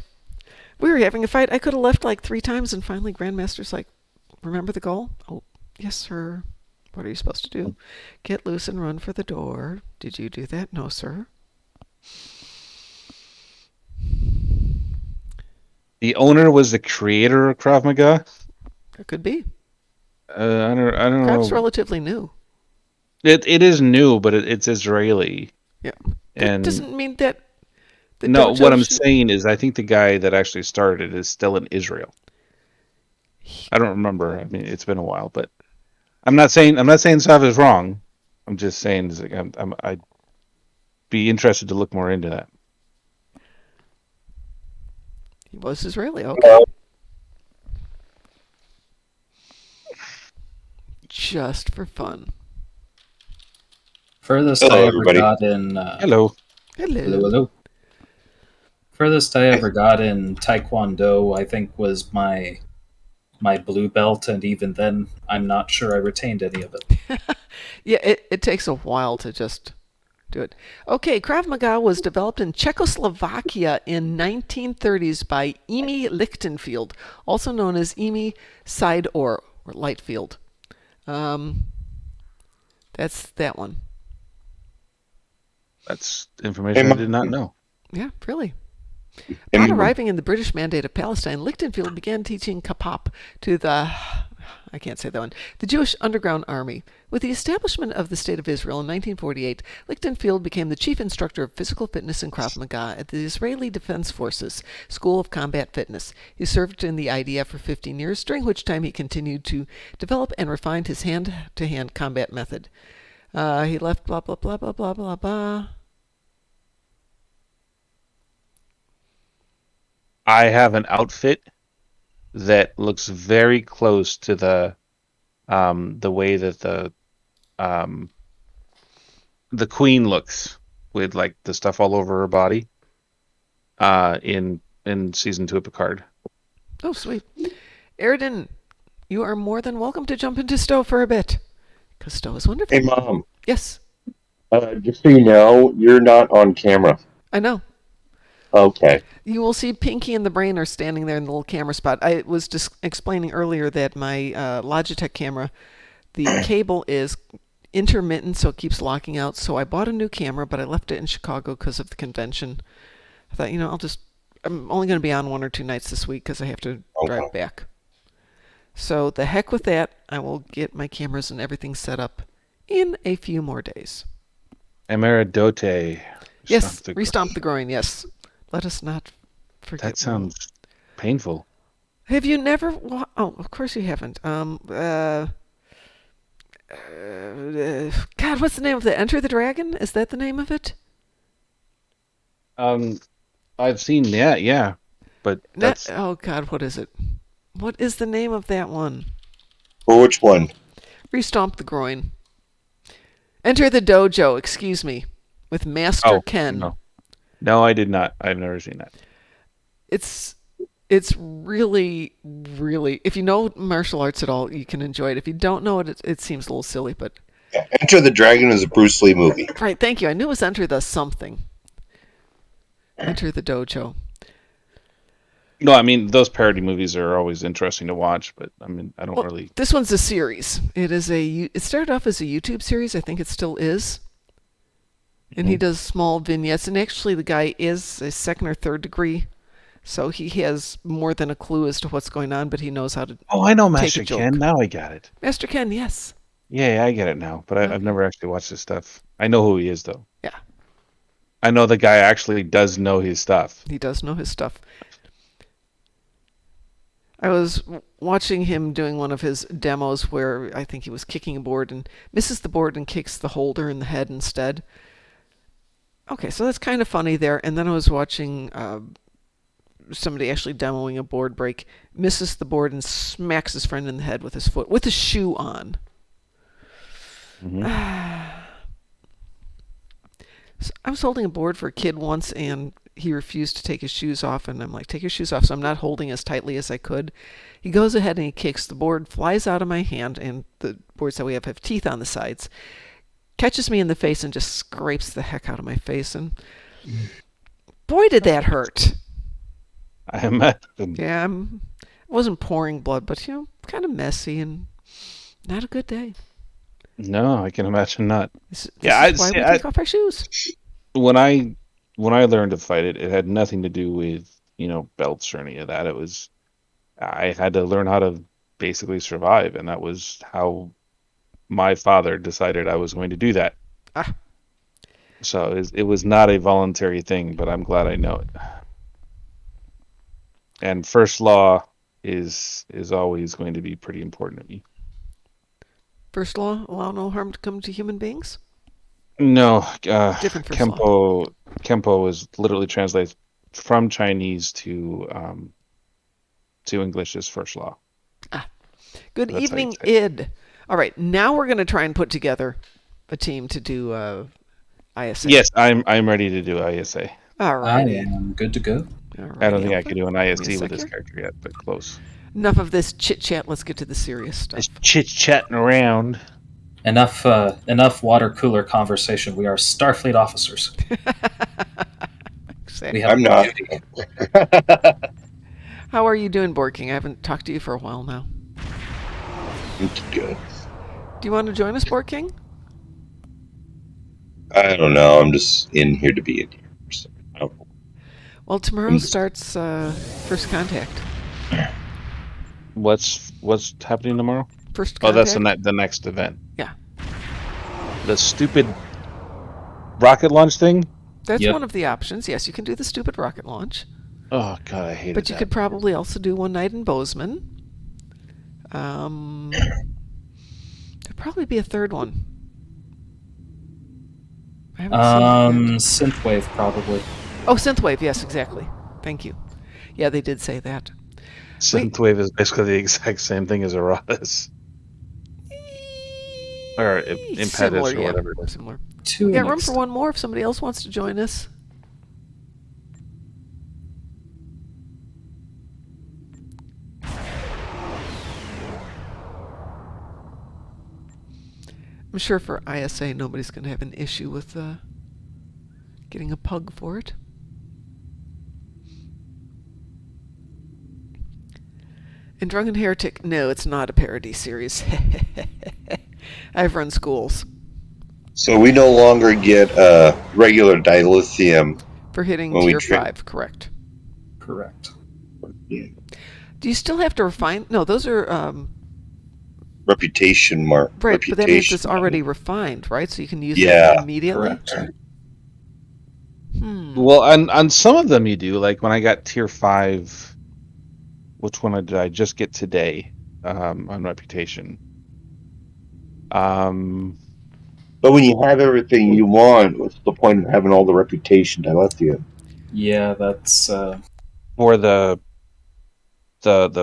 We were having a fight. I could have left like 3 times, and finally, Grandmaster's like, "Remember the goal?" "Oh, yes, sir." "What are you supposed to do?" "Get loose and run for the door." "Did you do that?" "No, sir." The owner was the creator of Krav Maga. It could be. I don't Perhaps know. relatively new. It is new, but it's Israeli. Yeah. That And doesn't mean that the no, dojo what I'm should... saying is, I think the guy that actually started it is still in Israel. I don't remember. I mean, it's been a while, but I'm not saying stuff is wrong. I'm just saying is like, I'd be interested to look more into that. He was Israeli. Okay. Just for fun. Furthest Hello, I ever everybody. got in Hello. hello. Furthest I ever got in Taekwondo, I think, was my blue belt, and even then, I'm not sure I retained any of it. Yeah, it takes a while to just do it. Okay, Krav Maga was developed in Czechoslovakia in 1930s by Emi Lichtenfield, also known as Emi Side or Lightfield. That's that one. That's information I did not know. Yeah, really. On arriving in the British Mandate of Palestine, Lichtenfield began teaching kapap to I can't say that one, the Jewish Underground Army. With the establishment of the State of Israel in 1948, Lichtenfield became the chief instructor of physical fitness and Krav Maga at the Israeli Defense Forces School of Combat Fitness. He served in the IDF for 15 years, during which time he continued to develop and refine his hand-to-hand combat method. He left blah, blah, blah, blah, blah, blah, blah. I have an outfit that looks very close to the way that the queen looks, with like the stuff all over her body in season 2 of Picard. Oh, sweet. Eridan, you are more than welcome to jump into Stowe for a bit, because Stowe is wonderful. Hey, Mom. Yes. Just so you know, you're not on camera. I know. Okay. You will see Pinky and the Brain are standing there in the little camera spot. I was just explaining earlier that my Logitech camera, the cable is intermittent, so it keeps locking out. So I bought a new camera, but I left it in Chicago because of the convention. I thought, I'm only going to be on 1 or 2 nights this week because I have to drive back. So the heck with that. I will get my cameras and everything set up in a few more days. Emeridote. Yes, restomp the groin, yes. Let us not forget. That sounds painful. Have you never... Oh, of course you haven't. God, what's the name of it? Enter the Dragon? Is that the name of it? I've seen that, yeah. But that's... Oh, God, what is it? What is the name of that one? For which one? Restomp the groin. Enter the Dojo, excuse me, with Master Ken. No, I did not. I've never seen that. It's really, really... If you know martial arts at all, you can enjoy it. If you don't know it, it seems a little silly, but... Yeah, Enter the Dragon is a Bruce Lee movie. Right, thank you. I knew it was Enter the something. Enter the Dojo. No, I mean, those parody movies are always interesting to watch, but I mean, I don't really... This one's a series. It started off as a YouTube series. I think it still is. And he does small vignettes. And actually, the guy is a 2nd or 3rd degree So he has more than a clue as to what's going on, but he knows how to Oh, I know take Master a joke. Ken. Now I got it. Master Ken, yes. Yeah, I get it now. But Okay. I've never actually watched his stuff. I know who he is, though. Yeah. I know the guy actually does know his stuff. He does know his stuff. I was watching him doing one of his demos where I think he was kicking a board and misses the board and kicks the holder in the head instead. Okay, so that's kind of funny there. And then I was watching somebody actually demoing a board break, misses the board and smacks his friend in the head with his foot, with his shoe on. Mm-hmm. So I was holding a board for a kid once, and he refused to take his shoes off, and I'm like, take your shoes off. So I'm not holding as tightly as I could. He goes ahead and he kicks. The board flies out of my hand, and the boards that we have teeth on the sides. Catches me in the face and just scrapes the heck out of my face, and boy, did that hurt. I imagine. Yeah, it wasn't pouring blood, but, kind of messy and not a good day. No, I can imagine not. This Yeah, is why we take off our shoes. When I learned to fight it, it had nothing to do with, belts or any of that. It was, I had to learn how to basically survive, and that was how my father decided I was going to do that. Ah. So it was not a voluntary thing, but I'm glad I know it. And first law is always going to be pretty important to me. First law, allow no harm to come to human beings? No, Different first law. Kempo is literally translates from Chinese to English as first law. Good That's evening, how you say id. All right, now we're going to try and put together a team to do ISA. Yes, I'm ready to do ISA. All right. I am good to go. I don't think I can do an ISD Give me a with this sec here. character yet, but close. Enough of this chit chat. Let's get to the serious stuff. Just chit-chatting around. Enough water cooler conversation. We are Starfleet officers. Exactly. We have I'm not. duty. How are you doing, Board King? I haven't talked to you for a while now. It's good. Do you want to join us, Board King? I don't know. I'm just in here to be in here. So, I don't know. Well, tomorrow starts First Contact. What's happening tomorrow? First Oh, Contact. that's the next event. Yeah. The stupid rocket launch thing? That's Yep. one of the options. Yes, you can do the stupid rocket launch. Oh, God, I hate it. But you could probably also do one night in Bozeman. There'd probably be a third one. I haven't seen it yet. Synthwave probably. Oh, Synthwave. Yes, exactly. Thank you. Yeah, they did say that. Synthwave is basically the exact same thing as Erratus. Or Impetus Similar, or whatever it is. Similar. To We got an room for extent. one more if somebody else wants to join us. I'm sure for ISA nobody's going to have an issue with getting a pug for it. And Drunken Heretic, no, it's not a parody series. I've run schools So we no longer get regular dilithium. for hitting When we tier tra- 5, correct. Correct. Yeah. Do you still have to refine? No, those are Reputation mark. right, but that means it's reputation. already refined, right? So you can use Yeah, it immediately. Correct. Well, on some of them you do. Like when I got tier 5, which one did I just get today on Reputation? But when you have everything you want, what's the point of having all the reputation dilithium? Yeah, that's For the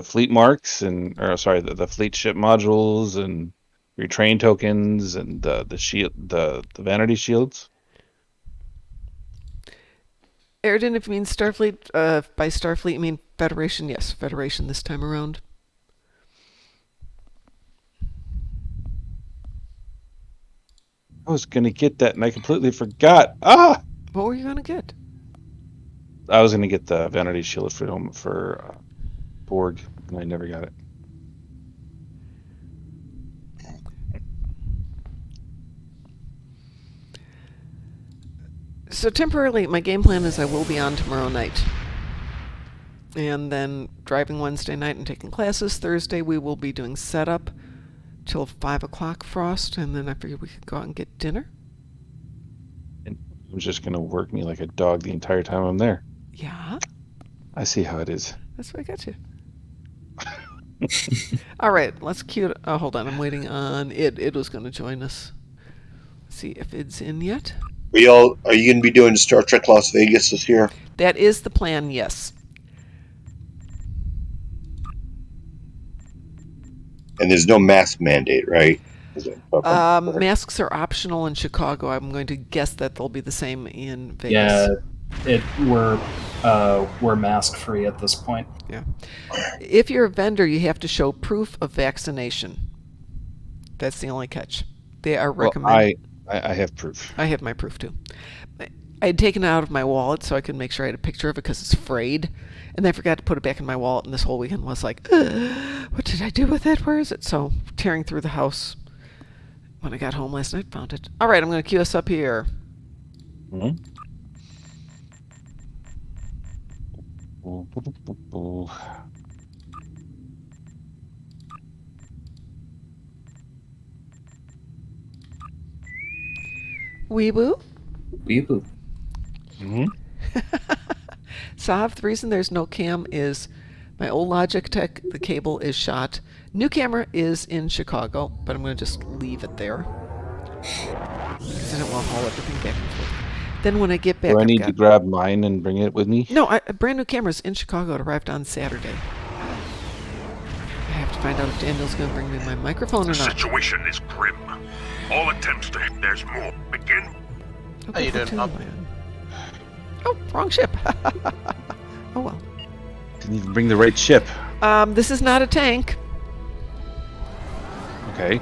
fleet marks the fleet ship modules and your train tokens and the shield the vanity shields. Airden, if you mean Starfleet, by Starfleet you mean Federation? Yes, Federation this time around. I was gonna get that and I completely forgot. Ah, What were you going to get? I was gonna get the vanity shield for Borg, and I never got it. So temporarily, my game plan is I will be on tomorrow night. And then driving Wednesday night and taking classes. Thursday we will be doing setup till 5 o'clock Frost, and then I figured we could go out and get dinner. And it was just going to work me like a dog the entire time I'm there. Yeah. I see how it is. That's what I got you. All right, let's cue it. Oh, hold on. I'm waiting on Id. Id was going to join us. Let's see if Id's in yet. Are you going to be doing Star Trek Las Vegas this year? That is the plan, yes. And there's no mask mandate, right? Masks are optional in Chicago. I'm going to guess that they'll be the same in Vegas. Yeah, we're mask free at this point. Yeah. If you're a vendor, you have to show proof of vaccination. That's the only catch. They are recommended. I have proof. I have my proof too. I had taken it out of my wallet so I could make sure I had a picture of it because it's frayed. And then I forgot to put it back in my wallet, and this whole weekend was like, what did I do with it? Where is it? So tearing through the house when I got home last night, found it. All right, I'm going to cue us up here. Mm-hmm. Wee-boo? Wee-boo. Mm-hmm. Sav, the reason there's no cam is my old Logitech, the cable is shot. New camera is in Chicago, but I'm going to just leave it there. Because I don't want to haul everything back and forth. Then when I get back... Do I need to grab mine and bring it with me? No, a brand new camera's in Chicago. It arrived on Saturday. I have to find out if Daniel's going to bring me my microphone or not. The situation is grim. All attempts to... There's more. Begin. Okay, How you doing, Bob? Oh, wrong ship. Oh, well. Didn't even bring the right ship. This is not a tank. Okay.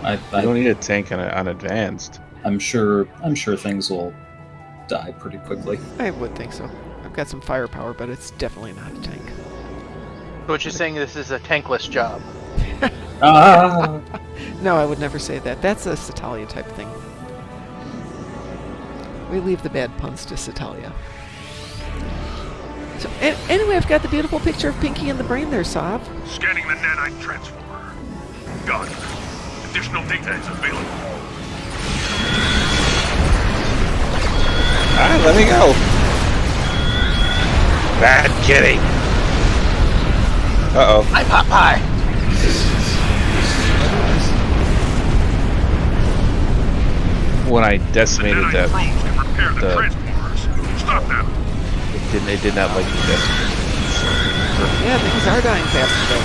I You don't need a tank on advanced. I'm sure things will die pretty quickly. I would think so. I've got some firepower, but it's definitely not a tank. What you're saying, this is a tankless job. Ah! No, I would never say that. That's a Satalia type thing. We leave the bad puns to Satalia. So, anyway, I've got the beautiful picture of Pinky and the brain there, Sav. Scanning the nanite transformer. Done. Additional data is available. Ah, let me go. Bad kitty. Uh-oh. Hi, Popeye! When I decimated nanite that, drones can repair the transformers. Stop them. it did not like the decimation. Yeah, things are dying fast today.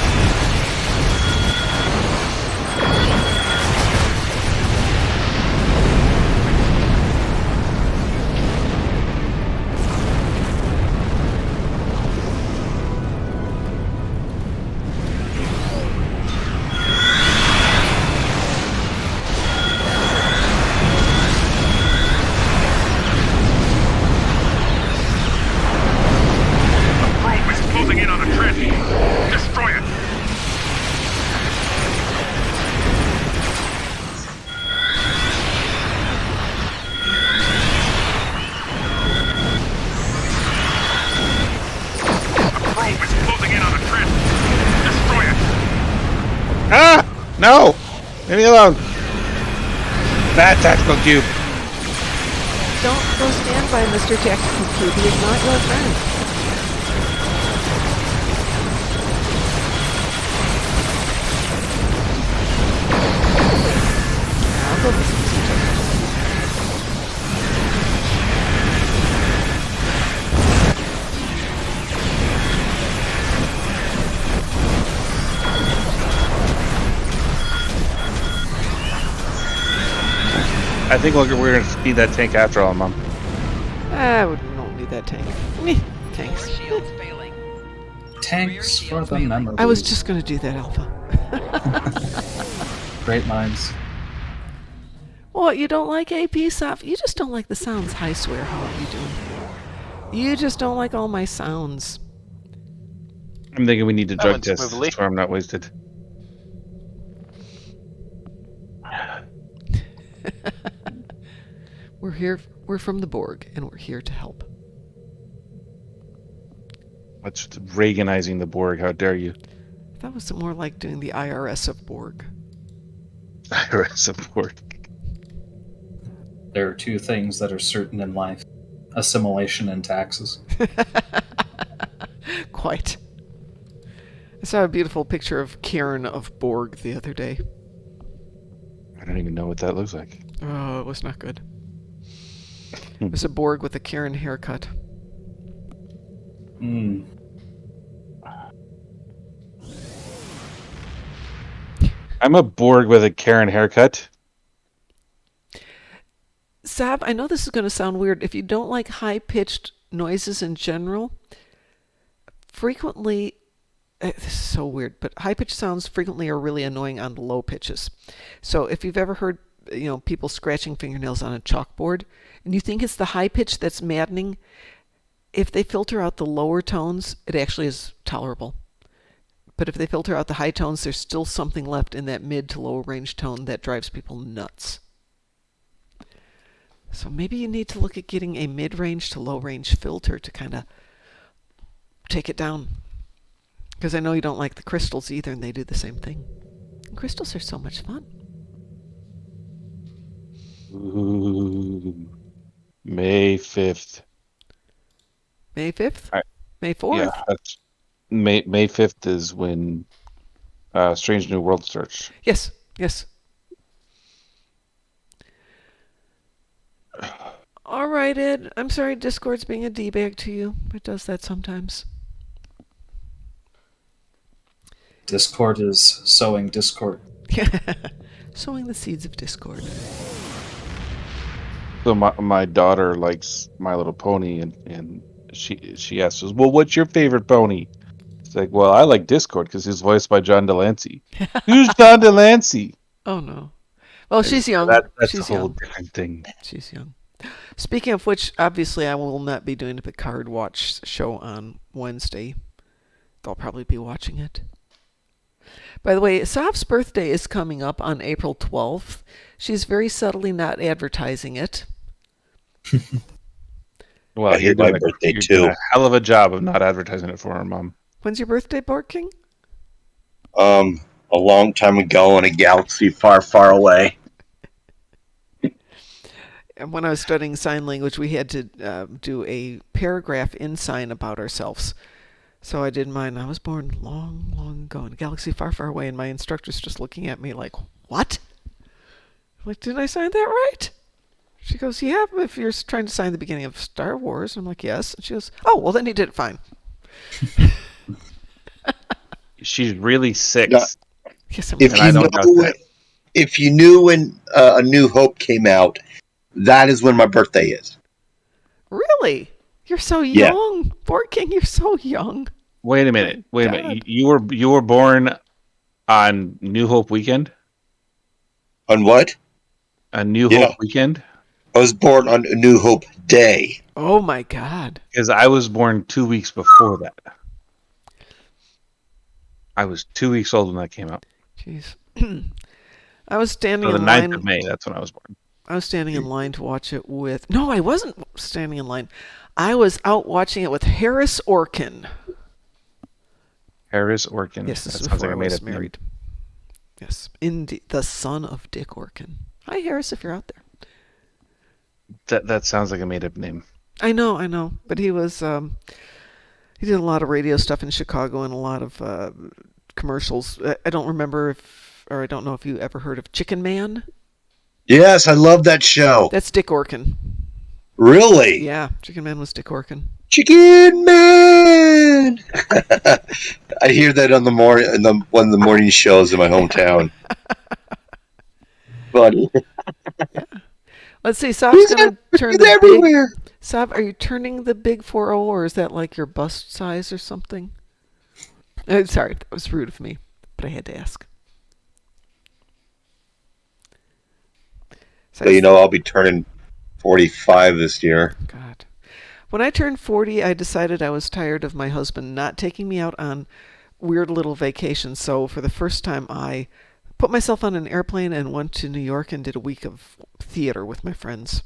No! Leave me alone! Bad tactical cube. Don't go stand by Mr. Tactical Cube. He is not your friend. I'll go visit Mr. Tactical. I think we're going to speed that tank after all, Mom. I don't need that tank. Meh, tanks. Tanks for the memories. I was just going to do that, Alpha. Great minds. What, you don't like AP stuff? You just don't like the sounds. I swear, how are you doing? You just don't like all my sounds. I'm thinking we need to That drug went test smoothly. so I'm not wasted. We're here. We're from the Borg, and we're here to help. What's Reaganizing the Borg? How dare you? That was more like doing the IRS of Borg. IRS of Borg. There are two things that are certain in life: assimilation and taxes. Quite. I saw a beautiful picture of Karen of Borg the other day. I don't even know what that looks like. Oh, it was not good. It was a Borg with a Karen haircut. Hmm. I'm a Borg with a Karen haircut. Sab, I know this is going to sound weird. If you don't like high-pitched noises in general, frequently, this is so weird, but high-pitched sounds frequently are really annoying on low pitches. So if you've ever heard, people scratching fingernails on a chalkboard, and you think it's the high pitch that's maddening, if they filter out the lower tones, it actually is tolerable. But if they filter out the high tones, there's still something left in that mid to low range tone that drives people nuts. So maybe you need to look at getting a mid-range to low-range filter to kind of take it down. Because I know you don't like the crystals either, and they do the same thing. And crystals are so much fun. Ooh. May 5th. May 5th? May 4th? Yeah, that's May 5th is when Strange New World starts. Yes. All right, Ed. I'm sorry Discord's being a D-bag to you. It does that sometimes. Discord is sowing discord. Sowing the seeds of discord. So my daughter likes My Little Pony, and she asks us, well, what's your favorite pony? It's like, well, I like Discord because he's voiced by John Delancey. Who's John Delancey? Oh, no. Well, she's young. That's she's a whole young. different thing. She's young. Speaking of which, obviously I will not be doing the Picard Watch show on Wednesday. They'll probably be watching it. By the way, Saf's birthday is coming up on April 12th. She's very subtly not advertising it. Well, I hear my birthday you're too. doing a hell of a job of not advertising it for her, Mom. When's your birthday, Borg King? A long time ago in a galaxy far, far away. And when I was studying sign language, we had to do a paragraph in sign about ourselves. So I did mine. I was born long, long ago in a galaxy far, far away, and my instructor's just looking at me like, what? I'm like, didn't I sign that right? She goes, yeah, if you're trying to sign the beginning of Star Wars. I'm like, yes. And she goes, oh, well, then you did it fine. She's really sick. Yeah. Yes, I'm If right. you know, if you knew when A New Hope came out, that is when my birthday is. Really? You're so Yeah. young. Borg King, you're so young. Wait a minute. My Wait a God. minute. You were born on New Hope weekend? On what? A New Yeah. Hope weekend? I was born on A New Hope Day. Oh, my God. Because I was born 2 weeks before that. I was 2 weeks old when that came out. Jeez. I was standing So the in 9th line. of May, that's when I was born. I was standing in line to watch it with... No, I wasn't standing in line. I was out watching it with Harris Orkin. Harris Orkin. Yes, this That is sounds before like I a was made-up name. married. Yes, indeed. The son of Dick Orkin. Hi, Harris, if you're out there. That sounds like a made-up name. I know. But he was... he did a lot of radio stuff in Chicago and a lot of commercials. I don't remember I don't know if you ever heard of Chicken Man. Yes, I love that show. That's Dick Orkin. Really? Yeah, Chicken Man was Dick Orkin. Chicken Man. I hear that on the one of the morning shows in my hometown. Funny. Let's see, Sab's going to turn He's the everywhere. big... Sab, are you turning the big 4-0, or is that like your bust size or something? Sorry, that was rude of me, but I had to ask. So I'll be turning 45 this year. God. When I turned 40, I decided I was tired of my husband not taking me out on weird little vacations. So for the first time, I put myself on an airplane and went to New York and did a week of theater with my friends.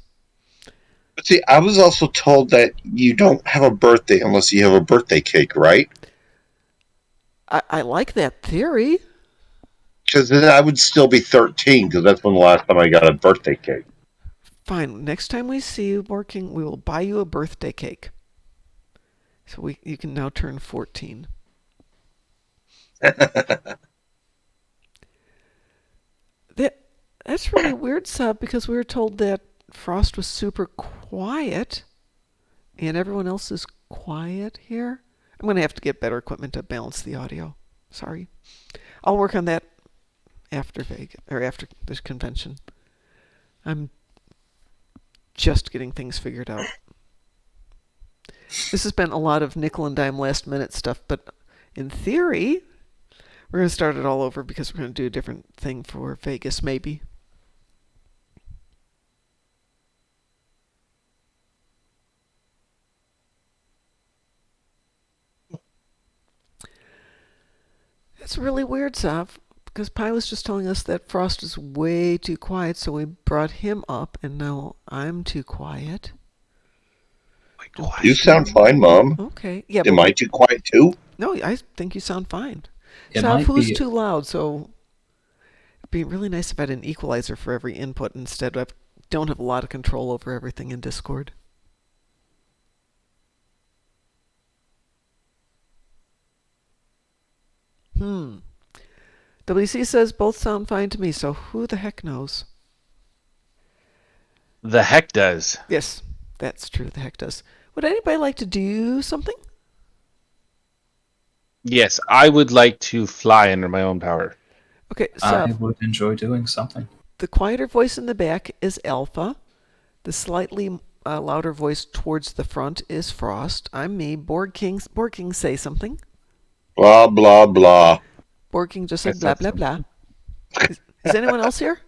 See, I was also told that you don't have a birthday unless you have a birthday cake, right? I like that theory. Because then I would still be 13, because that's when the last time I got a birthday cake. Fine. Next time we see you working, we will buy you a birthday cake. So you can now turn 14. That's really weird, Sub, because we were told that Frost was super quiet, and everyone else is quiet here. I'm going to have to get better equipment to balance the audio. Sorry. I'll work on that after Vegas, or after this convention. I'm just getting things figured out. This has been a lot of nickel and dime last minute stuff, but in theory, we're going to start it all over because we're going to do a different thing for Vegas, maybe. It's really weird, Sav, because Pi was just telling us that Frost is way too quiet, so we brought him up, and now I'm too quiet. You sound fine, Mom. Okay. Yeah. Am I too quiet too? No, I think you sound fine. It Sav, might who's be- too loud? So it'd be really nice if I had an equalizer for every input instead. I don't have a lot of control over everything in Discord. WC says both sound fine to me, so who the heck knows? The heck does. Yes, that's true. The heck does. Would anybody like to do something? Yes, I would like to fly under my own power. Okay, I so would enjoy doing something. the quieter voice in the back is Alpha. The slightly louder voice towards the front is Frost. I'm me. Borg King, say something. Blah, blah, blah. Borg King just said I blah, said blah, blah. Is anyone else here?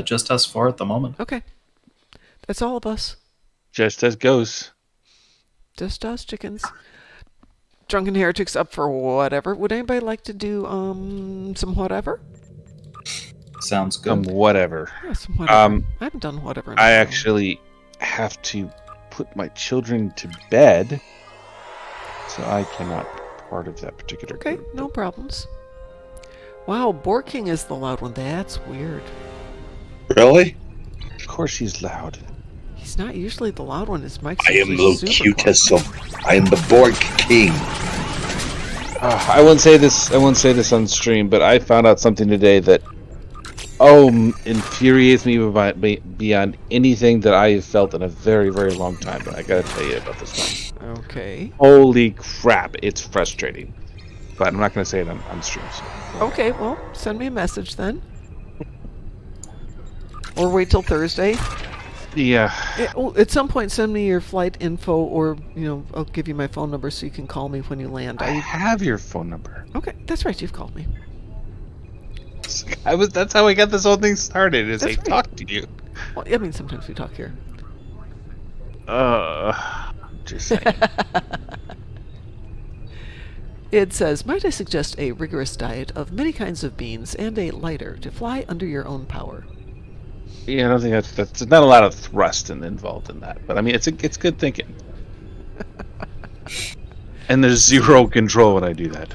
Just us four at the moment. Okay. That's all of us. Just as goes. Just us chickens. Drunken Heretics up for whatever. Would anybody like to do some whatever? Sounds good. Whatever. Yeah, some whatever. I haven't done whatever in a I while. actually have to put my children to bed, so I cannot be part of that particular Okay, group. no problems. Wow, Borg King is the loud one. That's weird. Really? Of course she's loud. He's not usually the loud one. His mic's I am usually the super cutest quiet. of. I am the Borg King. I won't say this. I won't say this on stream, but I found out something today that infuriates me beyond anything that I have felt in a very, very long time. But I gotta tell you about this one. Okay. Holy crap! It's frustrating, but I'm not gonna say it on stream. So. Okay, well, send me a message then. Or wait till Thursday. Yeah. At some point, send me your flight info, or I'll give you my phone number so you can call me when you land. I have your phone number. Okay, that's right. You've called me. That's how I got this whole thing started. Is That's I right. talked to you. Well, I mean, sometimes we talk here. Just saying. It says, might I suggest a rigorous diet of many kinds of beans and a lighter to fly under your own power? Yeah, I don't think that's not a lot of thrust involved in that. But I mean, it's good thinking. And there's zero control when I do that.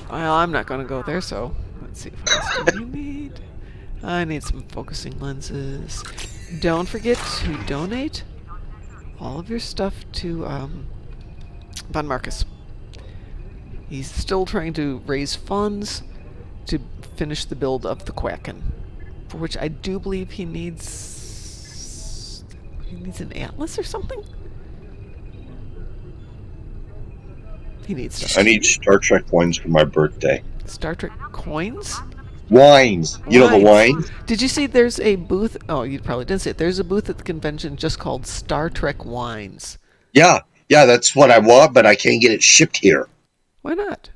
Well, I'm not going to go there, so let's see what else do we need. I need some focusing lenses. Don't forget to donate all of your stuff to Von Marcus. He's still trying to raise funds to finish the build of the Quacken, for which I do believe he needs an atlas or something. He needs stuff. I need Star Trek wines for my birthday. Star Trek coins? Wines. You know the wines? Did you see there's a booth? Oh, you probably didn't see it. There's a booth at the convention just called Star Trek Wines. Yeah, that's what I want, but I can't get it shipped here. Why not?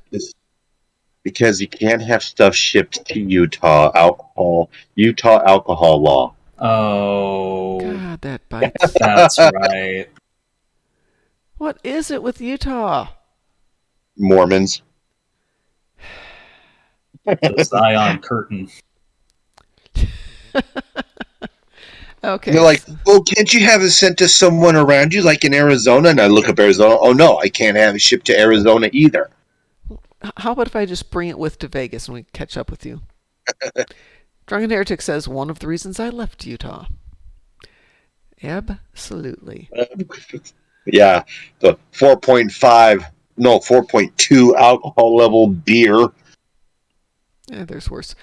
Because you can't have stuff shipped to Utah alcohol law. Oh, God, that bites. that's right. What is it with Utah? Mormons. The Zion curtain. Okay. They're like, well, can't you have it sent to someone around you, like in Arizona? And I look up Arizona. Oh, no, I can't have it shipped to Arizona either. How about if I just bring it with to Vegas and we catch up with you? Drunken Heretic says, one of the reasons I left Utah. Absolutely. Yeah, the 4.2 alcohol level beer. Yeah, there's worse.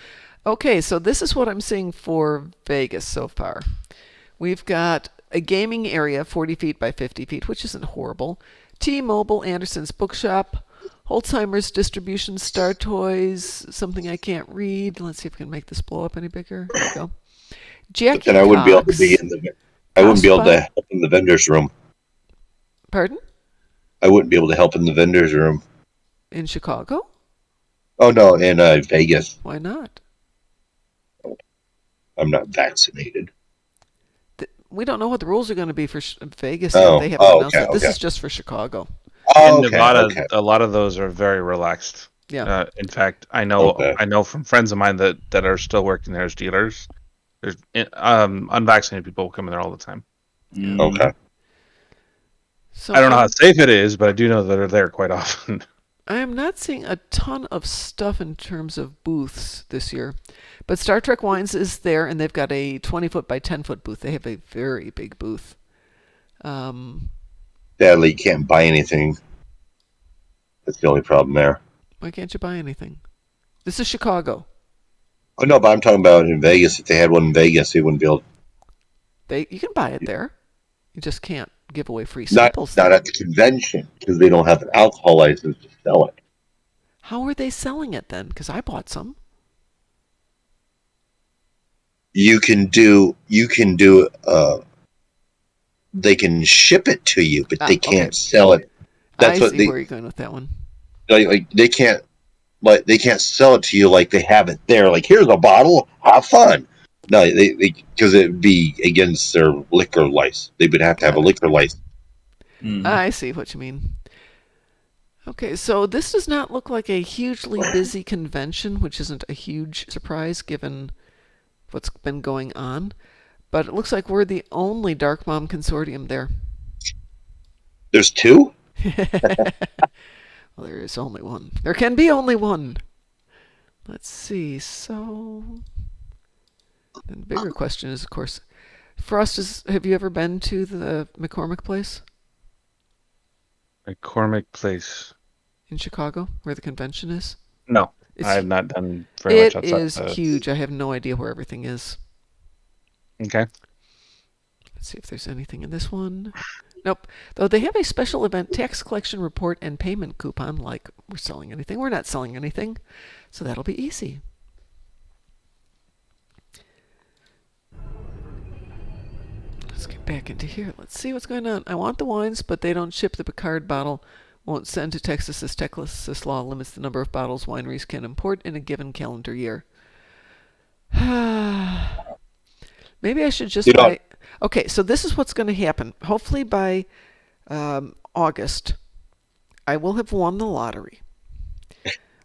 Okay, so this is what I'm seeing for Vegas so far. We've got a gaming area, 40 feet by 50 feet, which isn't horrible. T-Mobile, Anderson's Bookshop, Holzheimer's Distribution, Star Toys, something I can't read. Let's see if we can make this blow up any bigger. There we go. Jackie And I wouldn't be able to Cox. be in the. I wouldn't be able to help in the vendor's room. Pardon? I wouldn't be able to help in the vendor's room. In Chicago? Oh no, in Vegas. Why not? I'm not vaccinated. We don't know what the rules are going to be for Vegas. Oh, They haven't announced it. This is just for Chicago. Oh, In okay, Nevada, okay. a lot of those are very relaxed. Yeah. In fact, I know from friends of mine that are still working there as dealers. There's unvaccinated people coming there all the time. Okay. So I don't know how safe it is, but I do know that they're there quite often. I am not seeing a ton of stuff in terms of booths this year. But Star Trek Wines is there, and they've got a 20-foot by 10-foot booth. They have a very big booth. Sadly, you can't buy anything. That's the only problem there. Why can't you buy anything? This is Chicago. Oh no, but I'm talking about in Vegas. If they had one in Vegas, they wouldn't be able. You can buy it there. You just can't give away free Not samples. at the convention because they don't have an alcohol license to sell it. How are they selling it then? Because I bought some. You can do. They can ship it to you, but they can't sell it. That's I what see where you're going with that one. like. They can't. Like they can't sell it to you like they have it there. Like here's a bottle. Have fun. No, they because it would be against their liquor license. They would have to have a liquor license. I see what you mean. Okay, so this does not look like a hugely busy convention, which isn't a huge surprise given what's been going on. But it looks like we're the only Darkmom Consortium there. There's two? Well, there is only one. There can be only one. Let's see. So, then the bigger question is, of course, Frost, have you ever been to the McCormick place McCormick Place. in Chicago, where the convention is? No, I have not done very much outside. It is huge. I have no idea where everything is. Okay. Let's see if there's anything in this one. Nope. Though they have a special event tax collection report and payment coupon, like we're selling anything. We're not selling anything. So that'll be easy. Let's get back into here. Let's see what's going on. I want the wines, but they don't ship the Picard bottle. Won't send to Texas as Texas law limits the number of bottles wineries can import in a given calendar year. Maybe I should just buy... Okay, so this is what's going to happen. Hopefully by August, I will have won the lottery.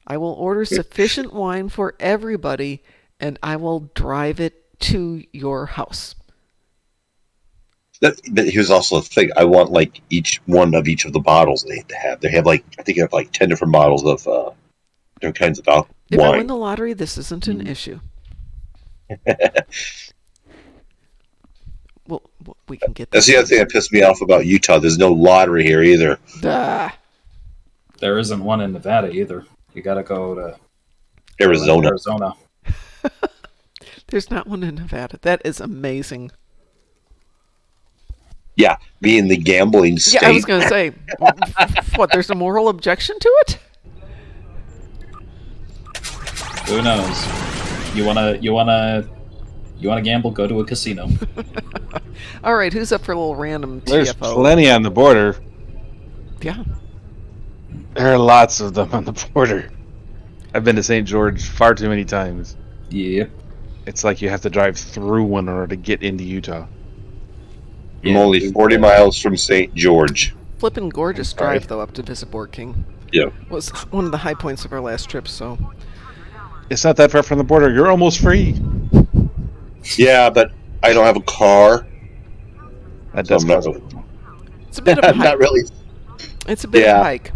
I will order sufficient wine for everybody, and I will drive it to your house. Here's also the thing. I want like each one of the bottles they have. They have like I think they have like 10 different bottles of different kinds of wine. If I win the lottery, this isn't an issue. Well, we can get That's the other thing that pissed me off about Utah. There's no lottery here either. There isn't one in Nevada either. You got to go to Arizona. There's not one in Nevada. That is amazing. Yeah, being the gambling state. Yeah, I was going to say, what? There's a moral objection to it? Who knows? You wanna gamble? Go to a casino. All right, who's up for a little random There's TFO? plenty on the border. Yeah. There are lots of them on the border. I've been to St. George far too many times. Yep. It's like you have to drive through one in order to get into Utah. I'm only 40 miles from St. George. Flippin' gorgeous drive, though, up to visit Borg King. Yeah. Was one of the high points of our last trip, so... It's not that far from the border. You're almost free. Yeah, but I don't have a car, That so does I'm not cause really. It's a bit of a hike. Not really. It's a bit of Yeah. a hike.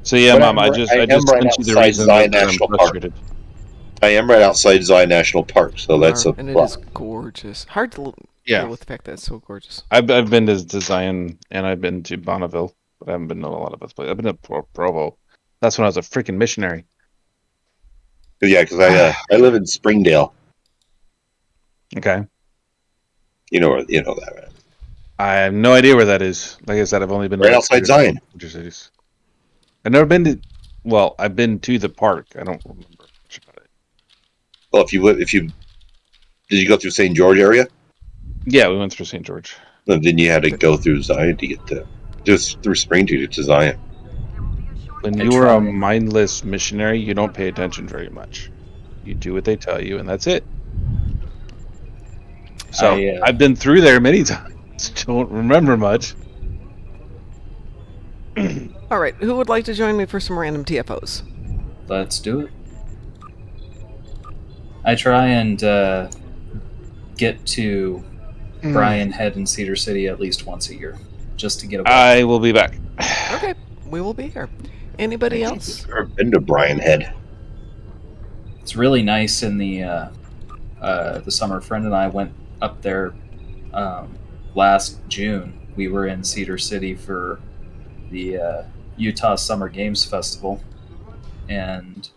So yeah, But Mom, I I am just right sent you the outside reason Zion that I'm National Park. frustrated. I am right outside Zion National Park, so that's a And it plus. is gorgeous. Hard to Yeah. deal with the fact that it's so gorgeous. I've been to Zion and I've been to Bonneville, but I haven't been to a lot of other places. I've been to Provo. That's when I was a freaking missionary. Yeah, because I live in Springdale. Okay. You know that, right? I have no idea where that is. Like I said, I've only been Right to outside Zion. major cities. I've never been to. Well, I've been to the park. I don't remember much about it. Well, if you did you go through St. George area? Yeah, we went through St. George. Then you had to go through Zion to get to just through Spring to get to Zion. When I you are a tried. mindless missionary, you don't pay attention very much. You do what they tell you, and that's it. So I've been through there many times. Don't remember much. All right, who would like to join me for some random TFOs? Let's do it. I try and get to Brian Head in Cedar City at least once a year, just to get away. I will be back. Okay, we will be here. Anybody else? I've never been to Brian Head. It's really nice in the summer. A friend and I went up there last June. We were in Cedar City for the Utah Summer Games Festival, and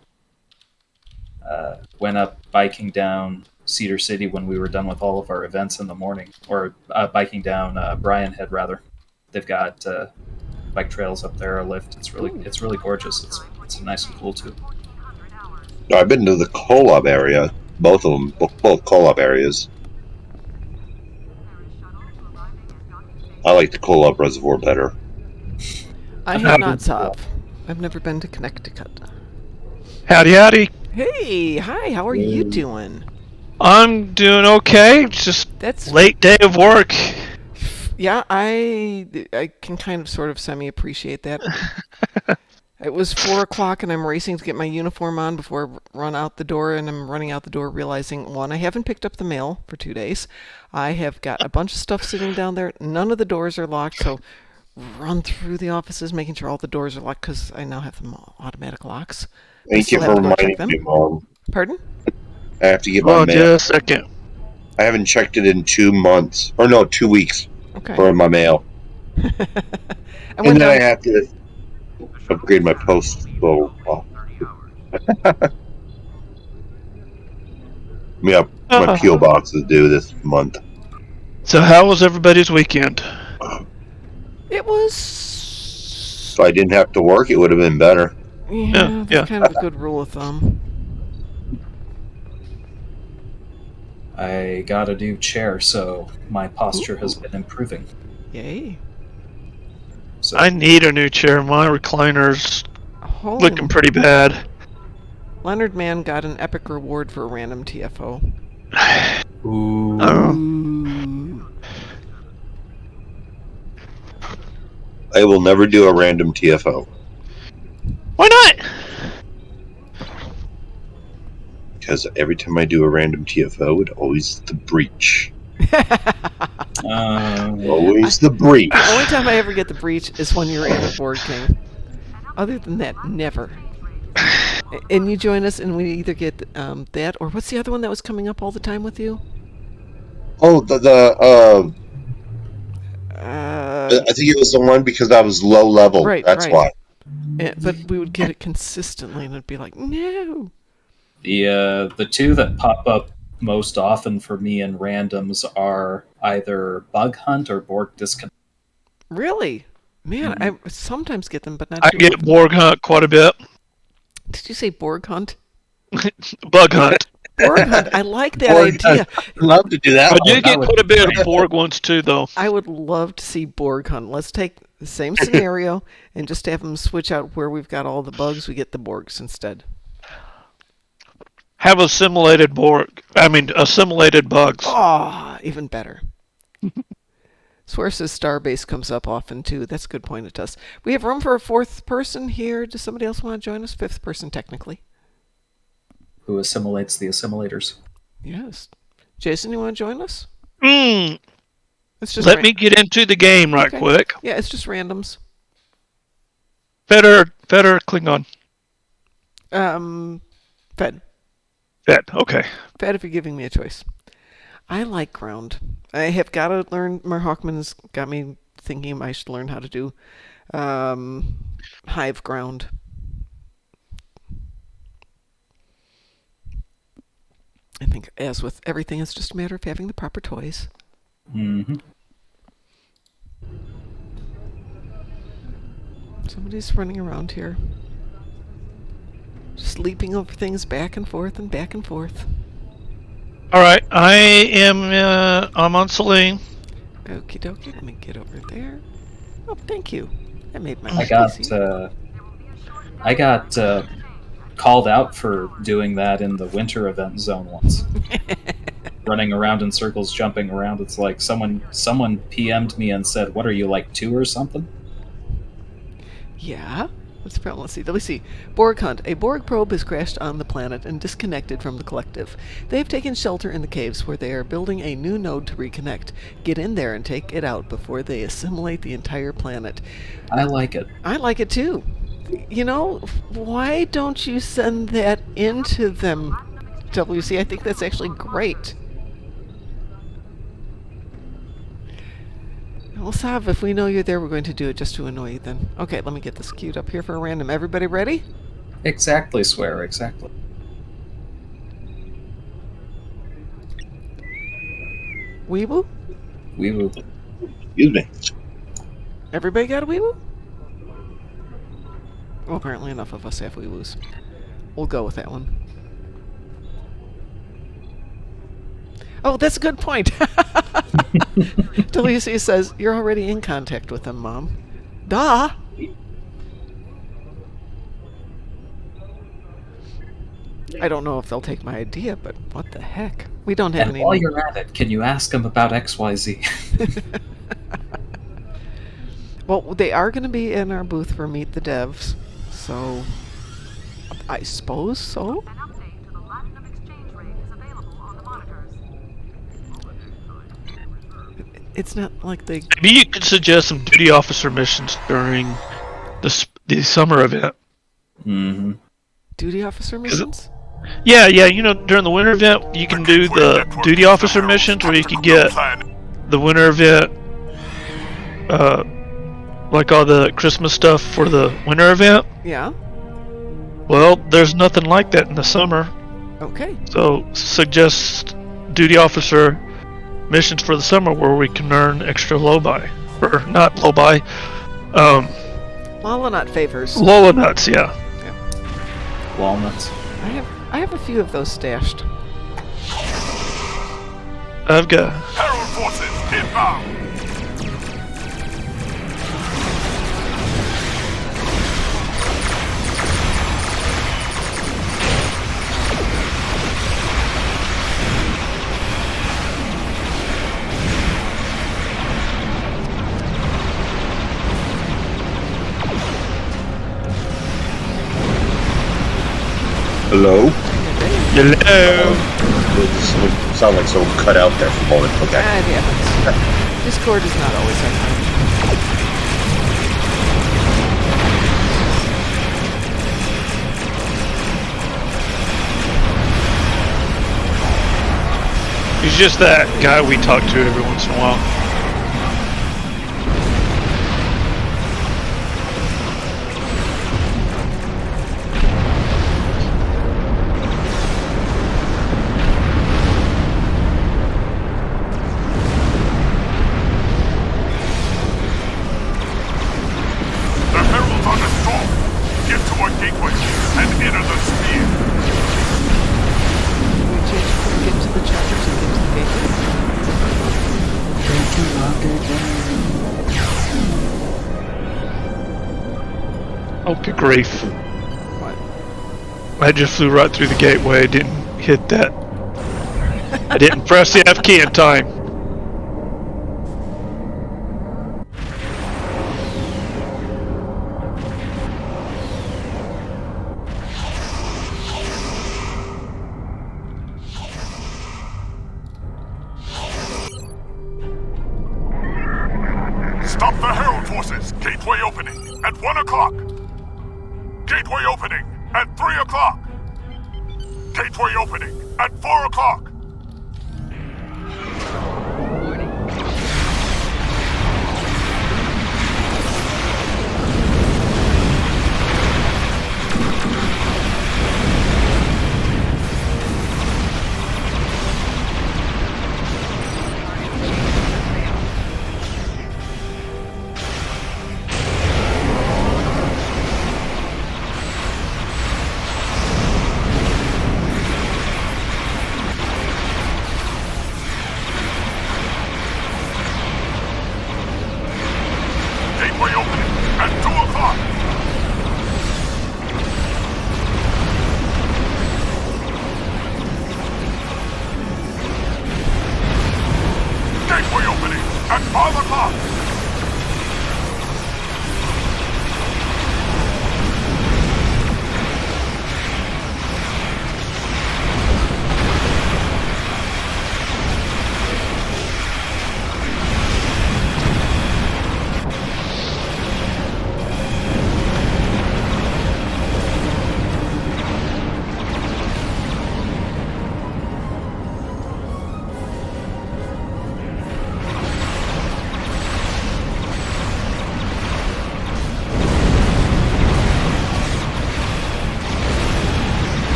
went up biking down Cedar City when we were done with all of our events in the morning, or biking down Brian Head rather. They've got bike trails up there, a lift. It's really gorgeous. It's nice and cool too. No, I've been to the Kolob area. Both of them, both Kolob areas. I like the Kolob Reservoir better. I have not, Zob. I've never been to Connecticut. Howdy, howdy. Hey, hi, how are you doing? I'm doing okay. It's just That's late day of work. Yeah, I can kind of sort of semi-appreciate that. It was 4 o'clock and I'm racing to get my uniform on before I run out the door, and I'm running out the door realizing, one, I haven't picked up the mail for 2 days. I have got a bunch of stuff sitting down there. None of the doors are locked, so run through the offices making sure all the doors are locked because I now have them all automatic locks. Thank you for reminding me, Mom. Pardon? I have to get my Oh, mail. just a second. I haven't checked it in 2 months. Or no, 2 weeks Okay. for my mail. And then I have to upgrade my post. So, yeah, my P.O. box is due this month. So how was everybody's weekend? It was... So I didn't have to work, it would have been better. Yeah, that's kind of a good rule of thumb. I got a new chair, so my posture has been improving. Yay. So I need a new chair. My recliner's Holy looking pretty bad. Leonard Mann got an epic reward for a random TFO. Ooh. Ooh. I will never do a random TFO. Why not? Because every time I do a random TFO, it always the breach. Always the breach. The only time I ever get the breach is when you're in a board game. Other than that, never. And you join us, and we either get that, or what's the other one that was coming up all the time with you? Oh, I think it was the one because I was low level. Right, That's right. why. But we would get it consistently, and it'd be like, no. The two that pop up most often for me in randoms are either Bug Hunt or Borg Disconnect. Really? Man, I sometimes get them, but not I too get often. Borg Hunt quite a bit. Did you say Borg Hunt? Bug Hunt. Borg Hunt, I like that Borg idea. I'd love to do that. I do that get would quite a be bit great. of Borg ones too, though. I would love to see Borg Hunt. Let's take the same scenario and just have them switch out where we've got all the bugs. We get the Borgs instead. Have assimilated assimilated bugs. Oh, even better. Source's Starbase comes up often too. That's a good point, it does. We have room for a fourth person here. Does somebody else want to join us? Fifth person, technically. Who assimilates the assimilators? Yes. Jason, you want to join us? Mm, It's just let me get into the game right Okay. quick. Yeah, it's just randoms. Better Klingon. Fed. Okay. Fed if you're giving me a choice. I like ground. I have got to learn. Mar Hawkman's got me thinking I should learn how to do hive ground. I think, as with everything, it's just a matter of having the proper toys. Mm-hmm. Somebody's running around here. Just leaping over things back and forth and back and forth. All right. I'm on Celine. Okie dokie, let me get over there. Oh, thank you. That made my I life got easy. I got called out for doing that in the winter event zone once. Running around in circles, jumping around. It's like someone PM'd me and said, "What are you, like 2 or something?" Yeah. What's the problem? Let me see. Borg hunt. A Borg probe has crashed on the planet and disconnected from the collective. They've taken shelter in the caves where they are building a new node to reconnect. Get in there and take it out before they assimilate the entire planet. I like it. I like it too. You know, why don't you send that into them, WC? I think that's actually great. Well, Sav, if we know you're there, we're going to do it just to annoy you then. Okay, let me get this queued up here for a random. Everybody ready? Exactly, swear, exactly. Weeboo? Woo. Excuse me. Everybody got a weeboo? Well, apparently enough of us have weeboos. We'll go with that one. Oh, that's a good point. WC says, you're already in contact with them, Mom. Duh! I don't know if they'll take my idea, but what the heck? We don't have And any... while you're at it, can you ask them about XYZ? Well, they are going to be in our booth for Meet the Devs, so... I suppose so? An update to the Platinum exchange rate is available on the monitors. It's not like they... Maybe you could suggest some duty officer missions during the summer event. Mm-hmm. Duty officer missions? Yeah. You know, during the winter event, you can do the duty officer missions where you can get the winter event, like all the Christmas stuff for the winter event. Yeah? Well, there's nothing like that in the summer. Okay. So suggest duty officer missions for the summer where we can earn extra low-buy. Or not low-buy. Lola favors. Lola nuts, yeah. Walnuts. I have a few of those stashed. I've got... Herald forces inbound. Hello? Hello. It sounded like someone cut out there for a moment. Okay. It happens. Discord is not always that fun. He's just that guy we talk to every once in a while. The heralds are assault. Get to our gateway and enter the sphere. We change from get to the chapter to get to the gateway. Oh, good grief. What? I just flew right through the gateway. I didn't hit that. I didn't press the F key in time. o'clock. Gateway opening at 3 o'clock. Gateway opening at 4 o'clock. Gateway opening at 2 o'clock. Gateway opening at 5 o'clock.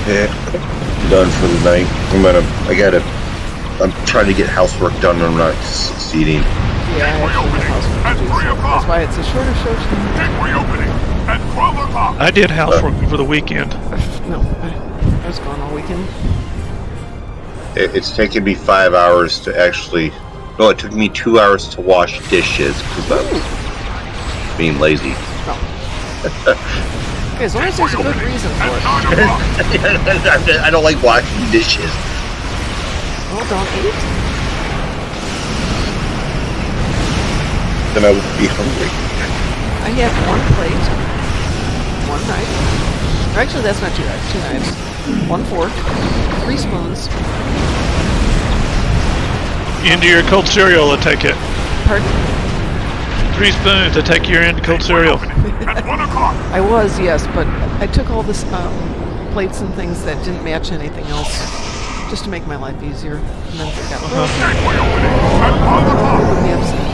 Yeah, done for the night. I'm trying to get housework done and I'm not succeeding. Yeah, I actually have housework to do, so that's why it's a shorter show today. Gateway opening at 12 o'clock. I did housework over the weekend. No, I was gone all weekend. It's taken me 5 hours to actually... No, it took me 2 hours to wash dishes because I was being lazy. Okay, as long as there's a good reason for it. I don't like washing dishes. Well, don't eat. Then I would be hungry. I have one plate, one knife. Actually, that's not 2 knives, 2 knives. 1 fork, 3 spoons. Into your cold cereal, I take it. Pardon? 3 spoons to take your into cold cereal. At 1 o'clock. I was, yes, but I took all this plates and things that didn't match anything else, just to make my life easier. And then forgot. Gateway opening at 5 o'clock. Be upset.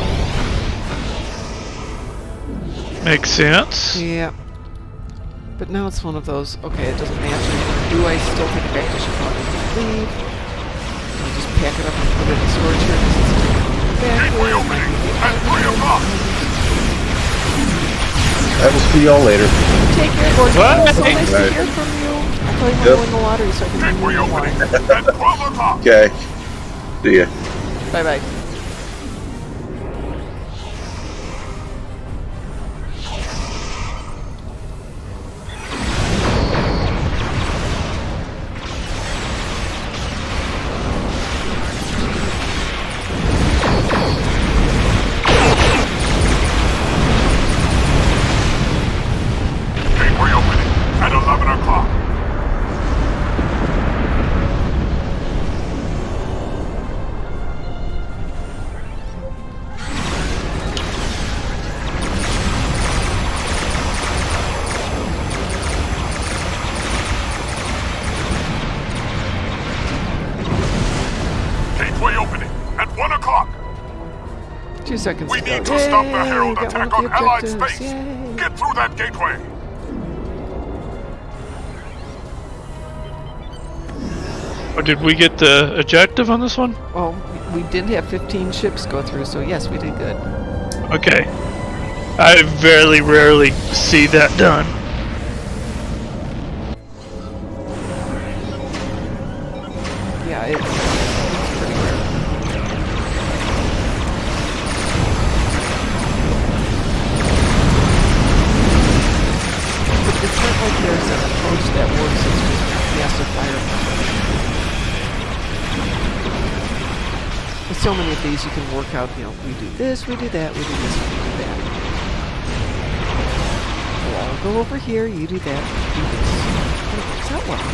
Makes sense. Yeah. But now it's one of those, okay, it doesn't match anything. Do I still take it back to Chicago and leave? Do I just pack it up and put it in storage here? Gateway opening at 3 o'clock. I will see y'all later. Take care, boys. What? It's so nice to Right. hear from you. I thought you Yep. were winning the lottery so I can Gateway win the opening lottery. at 12 o'clock. Okay. See ya. Bye-bye. Gateway opening at 11 o'clock. Gateway opening at 1 o'clock. 2 seconds We to go. need to stop the Yay, Herald got attack one on of the Allied objectives. space. Yay. Get through that gateway. Or did we get the objective on this one? Well, we did have 15 ships go through, so yes, we did good. Okay. I very rarely see that done. Yeah, it's pretty rare. But it's not like there's an approach that works, it's just massive fire. With so many of these, you can work out, you know, we do this, we do that, we do this, we do that. Well, I'll go over here, you do that, do this. And it works out well.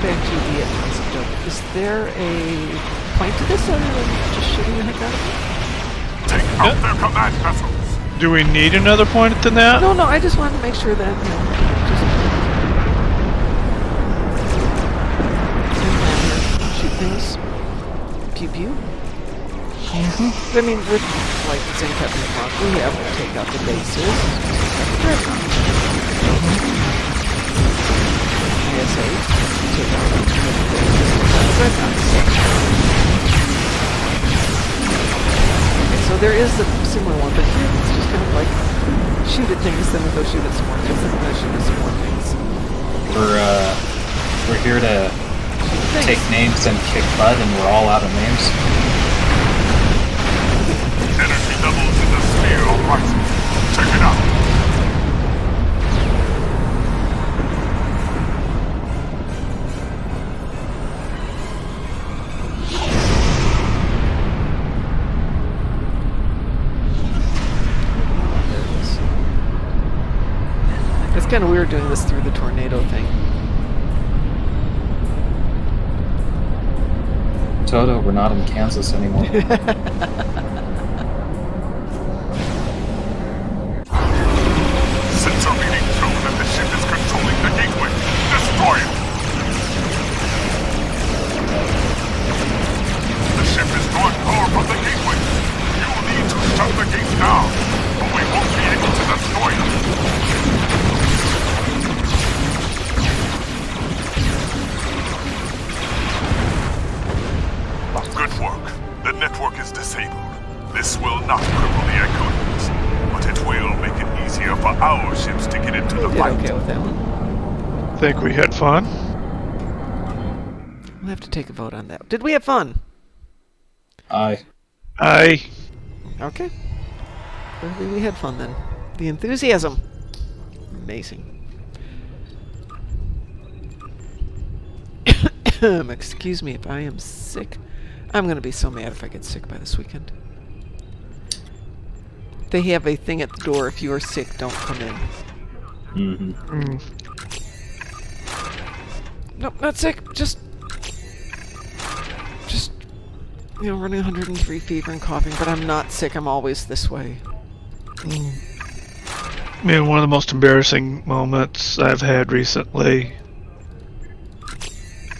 back to the concept of, is there a point to this other than just shooting the heck out of it? Take out their command vessels. Do we need another point than that? No, I just wanted to make sure that, just shoot things. Pew pew. I mean, with, like, saying CaptainPantsuGoblin, we have to take out the bases, take out the Darkmom. ISA, take out the bases, take out the Okay, so there is a similar one, but here it's just kind of like shoot at things, then we go shoot at some more things, then we go shoot at some more things. We're here to take names and kick butt, and we're all out of names. Energy levels in the sphere are rising. Check it out. It's kind of weird doing this through the tornado thing. Toto, we're not in Kansas anymore. Sensor reading through that the ship is controlling the gateway. Destroy it! The ship is drawing power from the gateway. You will need to shut the gates down, or we won't be able to destroy it. Good work. The network is disabled. This will not cripple the Iconians, but it will make it easier for our ships to get into the Did fight. okay with that one. Think we had fun? We'll have to take a vote on that. Did we have fun? Aye. Okay. Clearly we had fun then. The enthusiasm. Amazing. Excuse me if I am sick. I'm going to be so mad if I get sick by this weekend. They have a thing at the door. If you are sick, don't come in. Mm-hmm. Nope, not sick. Just, you know, running 103 fever and coughing. But I'm not sick. I'm always this way. Man, one of the most embarrassing moments I've had recently.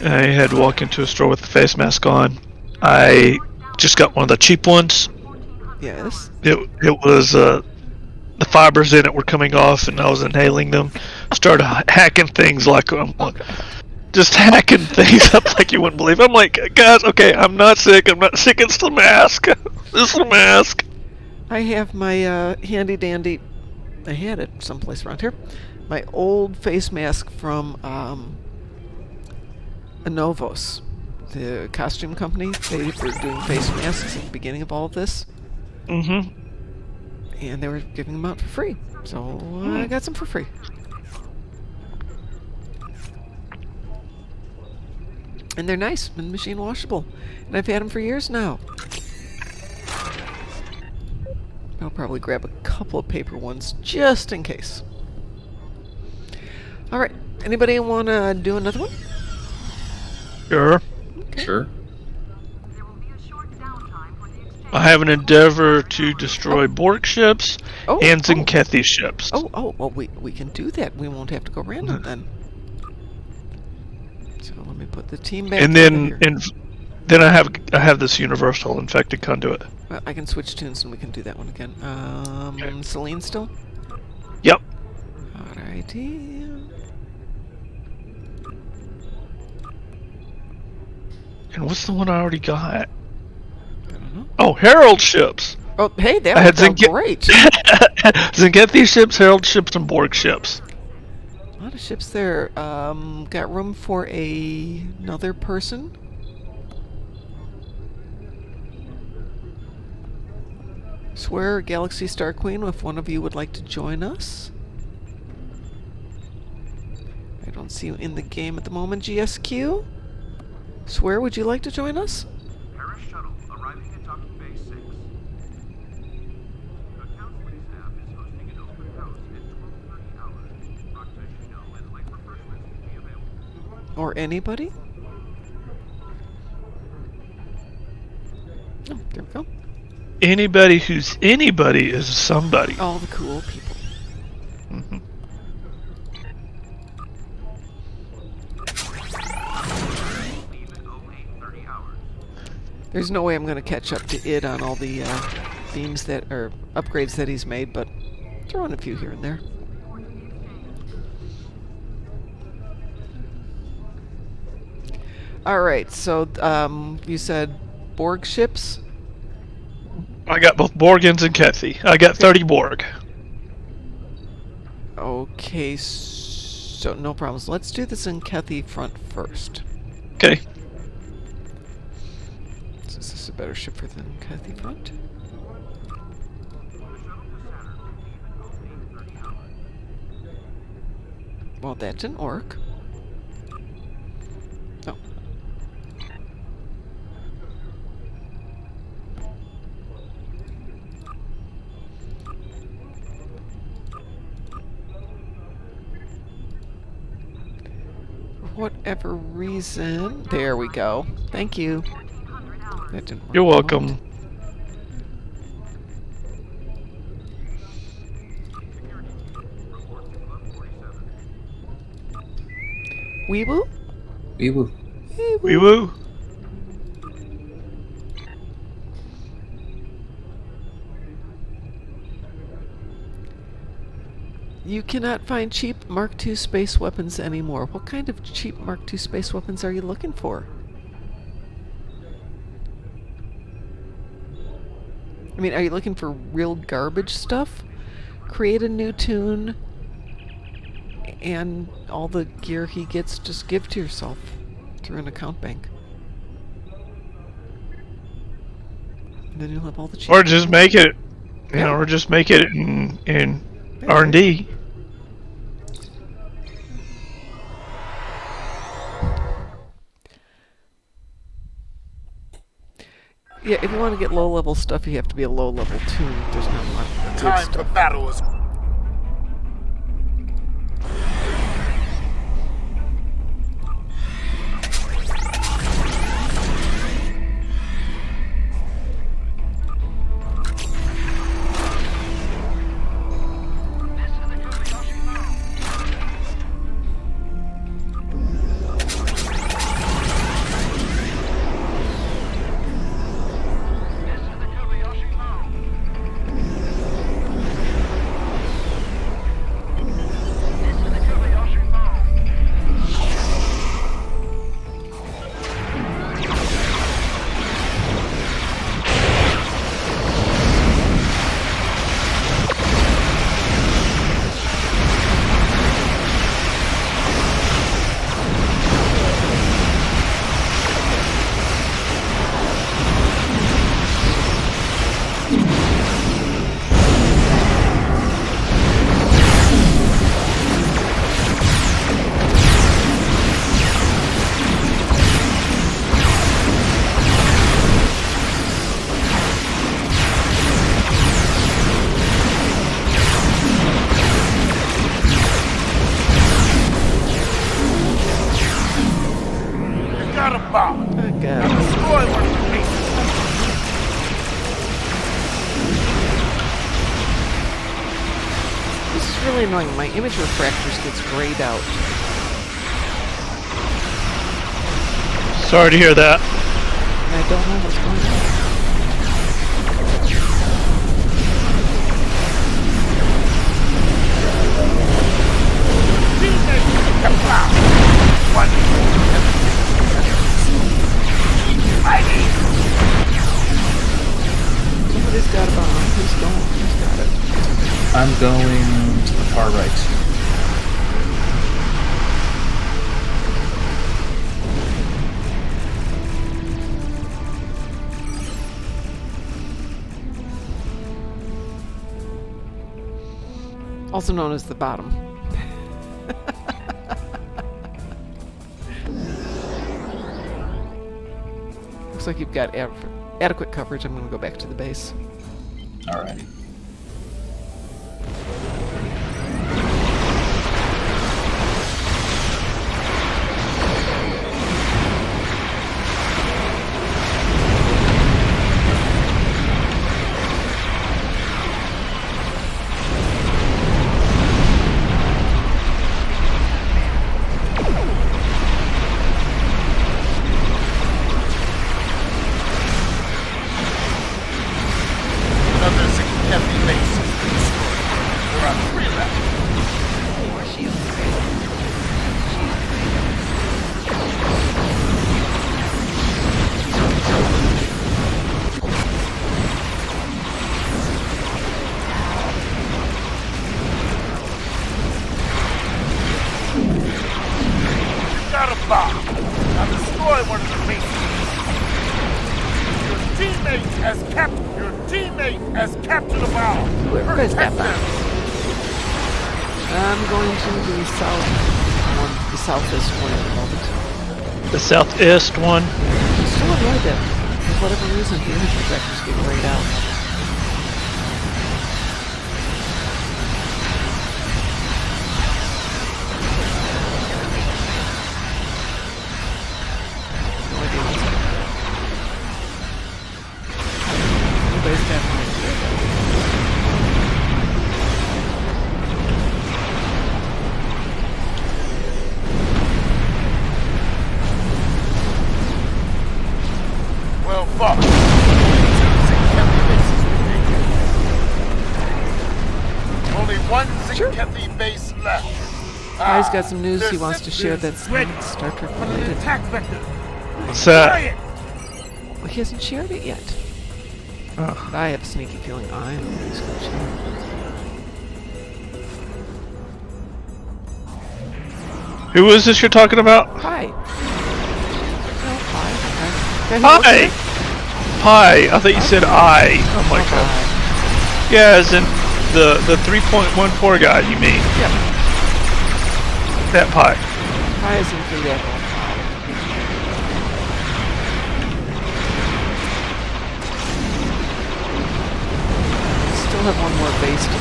I had to walk into a store with a face mask on. I just got one of the cheap ones. Yes. It was the fibers in it were coming off, and I was inhaling them. Started hacking things like just hacking things up like you wouldn't believe. I'm like, guys, okay, I'm not sick. I'm not sick. It's the mask. It's the mask. I have my handy dandy. I had it someplace around here. My old face mask from Anovos, the costume company. They were doing face masks at the beginning of all of this. Mm-hmm. And they were giving them out for free. So I got some for free. And they're nice and machine washable. And I've had them for years now. I'll probably grab a couple of paper ones just in case. Alright, anybody want to do another one? Sure. Okay. Sure. There will be a short downtime for the exchange. I have an endeavor to destroy Borg ships and Zinkethi ships. Well, we can do that. We won't have to go random then. So let me put the team back And together then here. then I have this universal infected conduit. Well, I can switch tunes and we can do that one again. Okay. Celine still? Yep. Alrighty. And what's the one I already got? I don't know. Oh, Herald ships. Oh, hey, that I had worked out great. Zinkethi ships, Herald ships, and Borg ships. A lot of ships there. Got room for another person? Swear, Galaxy Star Queen, if one of you would like to join us. I don't see you in the game at the moment, GSQ. Swear, would you like to join us? Paris shuttle arriving at docking bay 6. The counseling staff is hosting an open house at 12:30 hours. Proclamation and light refreshments will be available. Or anybody? Oh, there we go. Anybody who's anybody is somebody. All the cool people. Mhm. There's no way I'm going to catch up to Id on all the themes that or upgrades that he's made, but throw in a few here and there. All right, so you said Borg ships? I got both Borgans and Kethy. I got 30 Borg. Okay, so no problems. Let's do this in Kethy front first. Okay. Is this a better ship for than Kethy front? Well, that didn't work. Oh. For whatever reason, there we go. Thank you. That didn't work. You're welcome. Wee-woo? Wee-woo. Wee woo. You cannot find cheap Mark II space weapons anymore. What kind of cheap Mark II space weapons are you looking for? I mean, are you looking for real garbage stuff? Create a new tune, and all the gear he gets, just give to yourself through an account bank. And then you'll have all the cheap. Or just make it, you Yeah. know, or just make it in There R&D. Yeah, if you want to get low-level stuff, you have to be a low-level tune. There's not a lot of good Time for stuff. battle is got a bomb. Oh, God. Destroy one of the pieces. This is really annoying. My image refractors gets grayed out. Sorry to hear that. And I don't know what's going on. Somebody's got a bomb. Who's going? Who's got it? I'm going to the far right. Also known as the bottom. Looks like you've got adequate coverage. I'm going to go back to the base. Alrighty. one of the mates. Your teammate has captured a bomb. Where's that Protect bomb? them. I'm going to the southeast one at the moment. The southeast one. I'm still annoyed that, for whatever reason, the energy vectors get grayed out. No idea what's happening. Anybody's got an idea, though. Well, fuck. Only one Zinkethi base left. Guy's got some news their he wants to share system that's is ready not Star Trek for an related. attack vector. What's that? Try it. Well, he hasn't shared it yet. Oh. But I have a sneaky feeling I'm always going to share it. Who is this you're talking about? Hi. Oh, hi. Guy who Hi! works here? Hi! I thought you said I. Oh my Oh, god. hi. Yeah, as in the 3.14 guy, you mean? Yep. That pie. Hi is in for the apple. Still have one more base to do.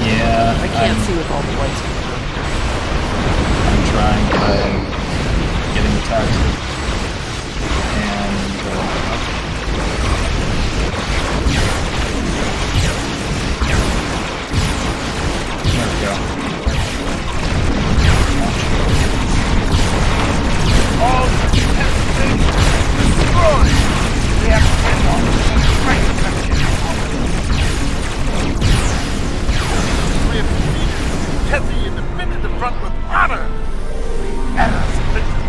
Yeah, I can't see with all the lights going on here. I'm trying by getting the toxic. And there we go. All Zinkethi destroyed. We have to win on the strike vector. We have defeated Zinkethi and defended the front with honor. As victory.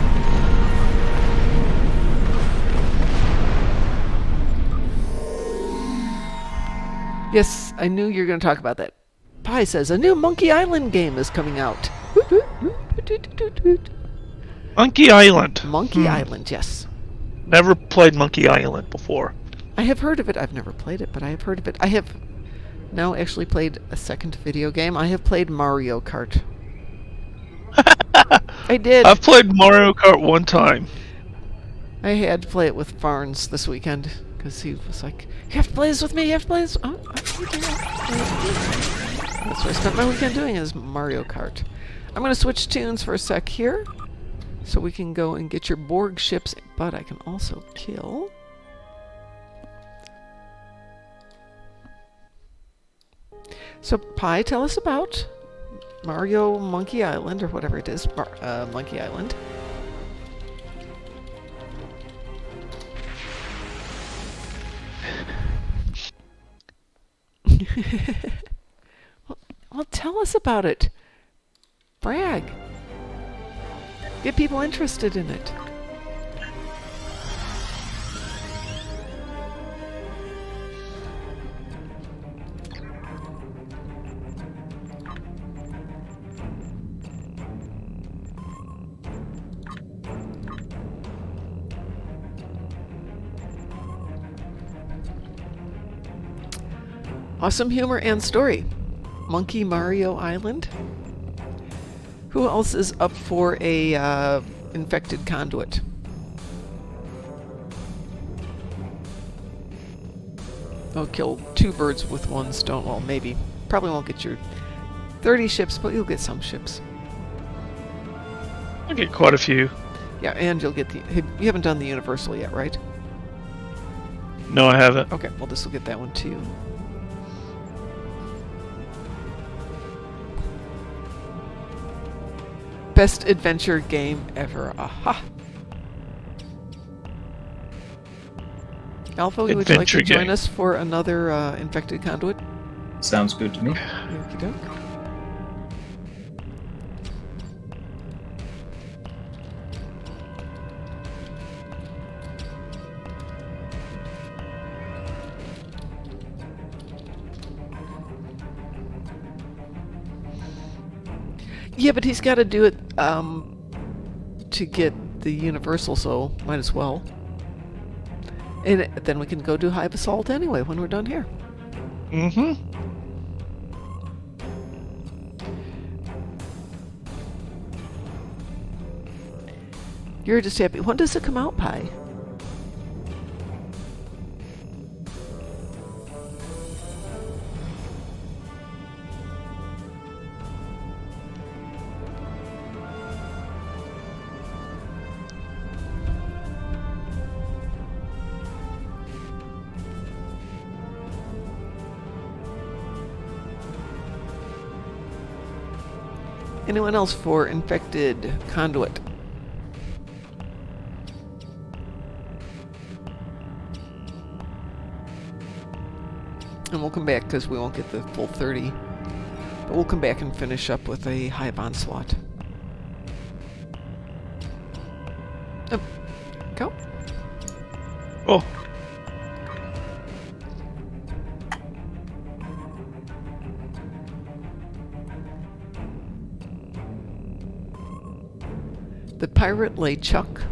Yes, I knew you were going to talk about that. Pi says a new Monkey Island game is coming out. Monkey Island. Monkey Island, yes. Never played Monkey Island before. I have heard of it. I've never played it, but I have heard of it. I have now actually played a second video game. I have played Mario Kart. I did. I've played Mario Kart one time. I had to play it with Farns this weekend because he was like, "You have to play this with me. You have to play this." Oh, okay. That's what I spent my weekend doing is Mario Kart. I'm going to switch tunes for a sec here, so we can go and get your Borg ships. But I can also kill. So Pi, tell us about Mario Monkey Island or whatever it is. Monkey Island. Well, tell us about it. Brag. Get people interested in it. Awesome humor and story. Monkey Mario Island. Who else is up for a infected conduit? I'll kill two birds with one stone. Well, maybe. Probably won't get your 30 ships, but you'll get some ships. I get quite a few. Yeah, and you'll get the... You haven't done the Universal yet, right? No, I haven't. Okay, well, this will get that one too. Best adventure game ever. Aha! Alpha, would you like to Adventure join game. us for another infected conduit? Sounds good to me. Okie doke. Yeah, but he's got to do it to get the Universal, so might as well. And then we can go do Hive Assault anyway when we're done here. Mm-hmm. You're just happy. When does it come out, Pi? Anyone else for infected conduit? And we'll come back because we won't get the full 30. But we'll come back and finish up with a Hive Onslaught. Oh, go. Oh. The pirate LeChuck.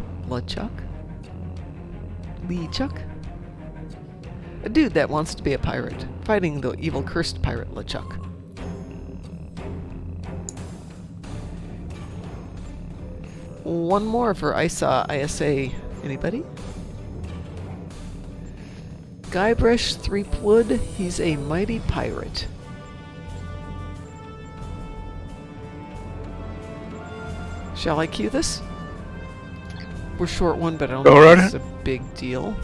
A dude that wants to be a pirate, fighting the evil cursed pirate LeChuck. One more for ISA. Anybody? Guybrush Threepwood, he's a mighty pirate. Shall I cue this? We're short one, but I don't Go think right it's a big deal.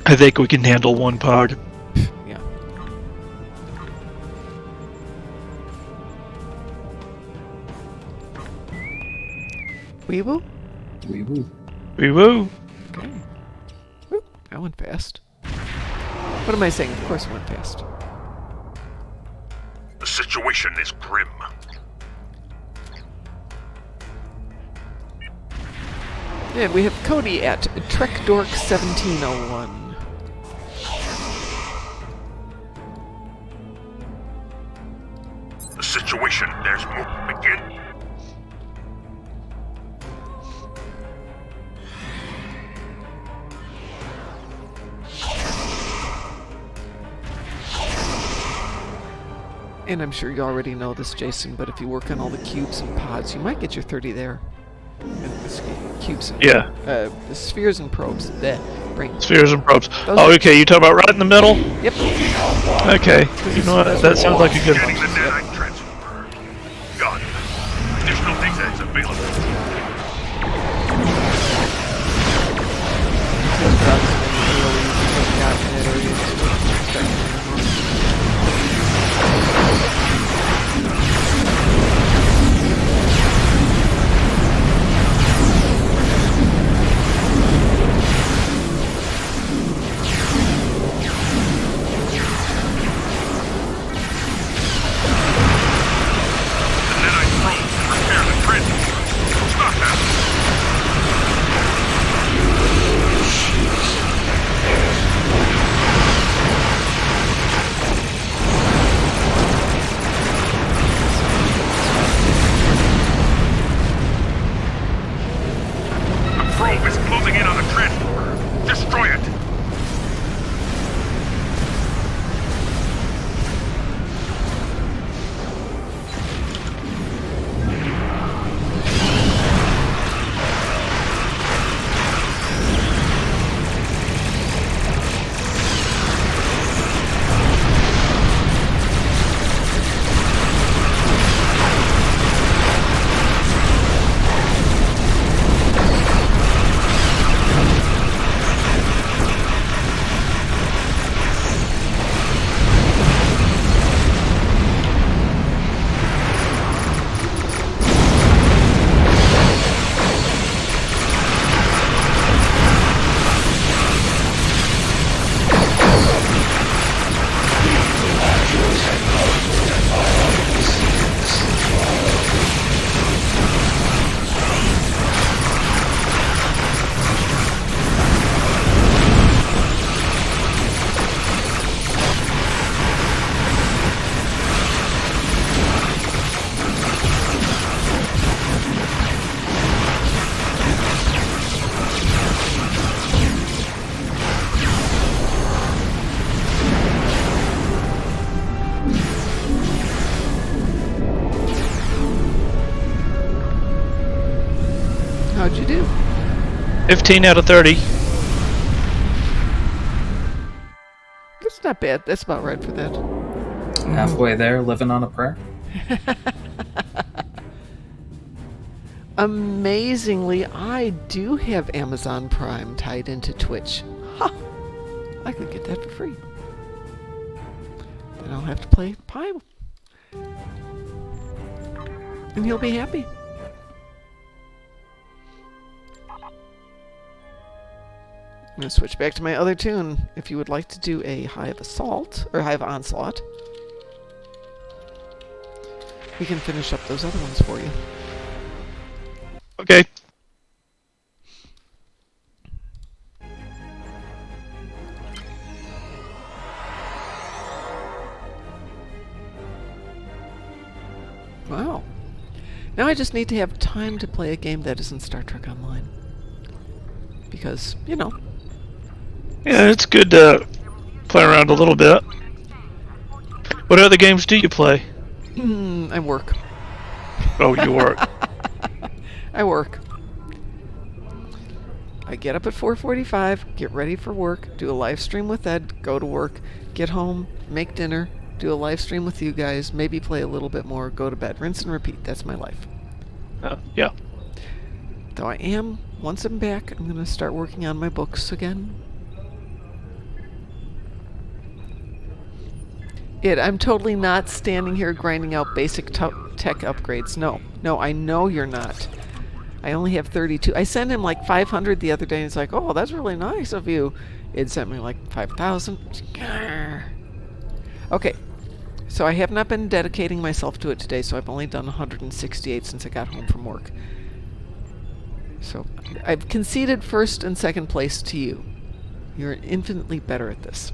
I think we can handle one pod. Yeah. Weeble? Wee-woo. Wee woo. Okay. Oop, that went fast. What am I saying? Of course it went fast. The situation is grim. And we have Cody at TrekDork1701. The situation, there's more. Begin. And I'm sure you already know this, Jason, but if you work on all the cubes and pods, you might get your 30 there. And the cubes and Yeah. the spheres and probes. Brain. Spheres and probes. Those Oh, are- okay. You talking about right in the middle? Yep. Okay. You know what? That sounds like a good Getting one. the nanite transfer. Gun. Additional data is available. What'd you do? 15 out of 30. That's not bad. That's about right for that. Halfway there, living on a prayer. Amazingly, I do have Amazon Prime tied into Twitch. Ha! I could get that for free. Then I'll have to play Pie. And he'll be happy. I'm going to switch back to my other tune. If you would like to do a Hive Assault, or Hive Onslaught, we can finish up those other ones for you. Okay. Wow. Now I just need to have time to play a game that isn't Star Trek Online. Because, you know. Yeah, it's good to play around a little bit. What other games do you play? I work. Oh, you work. I work. I get up at 4:45, get ready for work, do a live stream with Ed, go to work, get home, make dinner, do a live stream with you guys, maybe play a little bit more, go to bed, rinse and repeat. That's my life. Yeah. Though I am, once I'm back, I'm going to start working on my books again. I'm totally not standing here grinding out basic tech upgrades. No, I know you're not. I only have 32. I sent him like 500 the other day, and he's like, oh, that's really nice of you. It sent me like 5,000. Okay, so I have not been dedicating myself to it today, so I've only done 168 since I got home from work. So I've conceded first and second place to you. You're infinitely better at this.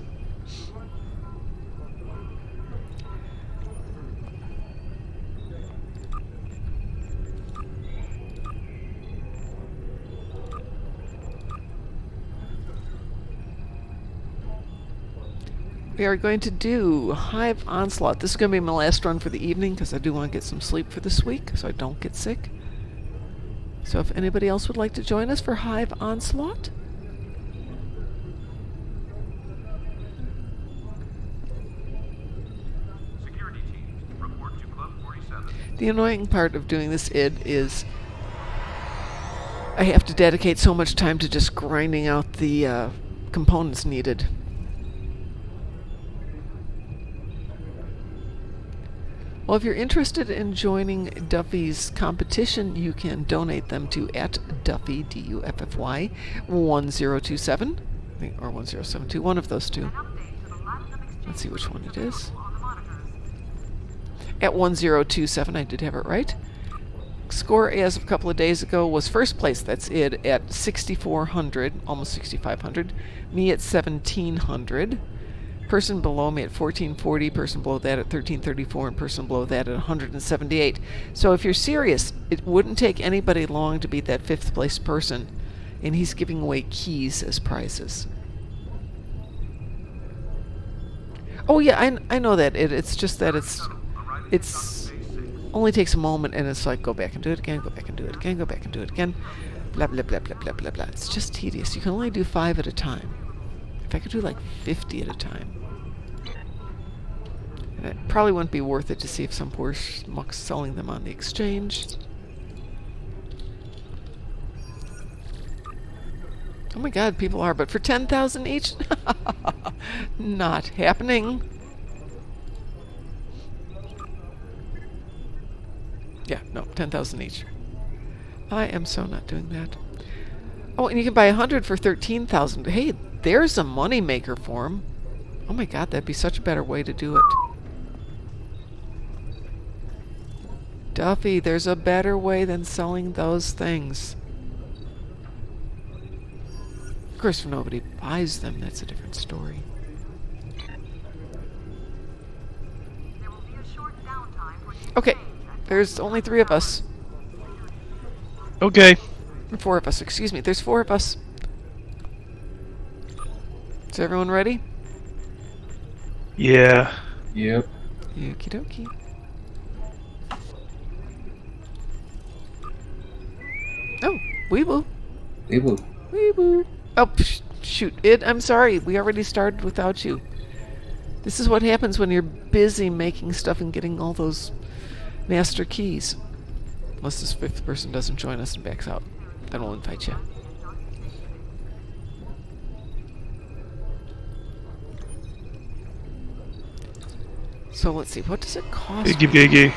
We are going to do Hive Onslaught. This is going to be my last run for the evening because I do want to get some sleep for this week so I don't get sick. So if anybody else would like to join us for Hive Onslaught, Security team, report to Club 47. the annoying part of doing this id is I have to dedicate so much time to just grinding out the components needed. Well, if you're interested in joining Duffy's competition, you can donate them to @Duffy, DUFFY, 1027, or 1072, one of those two. Let's see which one it is. At 1027, I did have it right. Score as of a couple of days ago was first place, that's it, at 6,400, almost 6,500. Me at 1,700. Person below me at 1440, person below that at 1334, and person below that at 178. So if you're serious, it wouldn't take anybody long to beat that 5th place person, and he's giving away keys as prizes. Oh yeah, I know that. It's just that it's only takes a moment, and it's like, go back and do it again, go back and do it again, go back and do it again, blah, blah, blah, blah, blah, blah, blah. It's just tedious. You can only do 5 at a time. If I could do like 50 at a time. And it probably wouldn't be worth it to see if some poor schmuck's selling them on the exchange. Oh my god, people are, but for 10,000 each? Not happening. Yeah, no, 10,000 each. I am so not doing that. Oh, and you can buy 100 for 13,000. Hey, there's a money maker for him. Oh my god, that'd be such a better way to do it. Duffy, there's a better way than selling those things. Of course, if nobody buys them, that's a different story. There will be a short downtime for the Okay, exchange at there's only 3 of us. Okay. 4 of us, excuse me. There's 4 of us. Is everyone ready? Yeah. Yep. Okie dokie. Oh, Weeboo. Weeboo. Weeboo. Oh, shoot. I'm sorry. We already started without you. This is what happens when you're busy making stuff and getting all those master keys. Unless this 5th person doesn't join us and backs out. Then we'll invite you. So let's see. What does it cost? Biggie, biggie.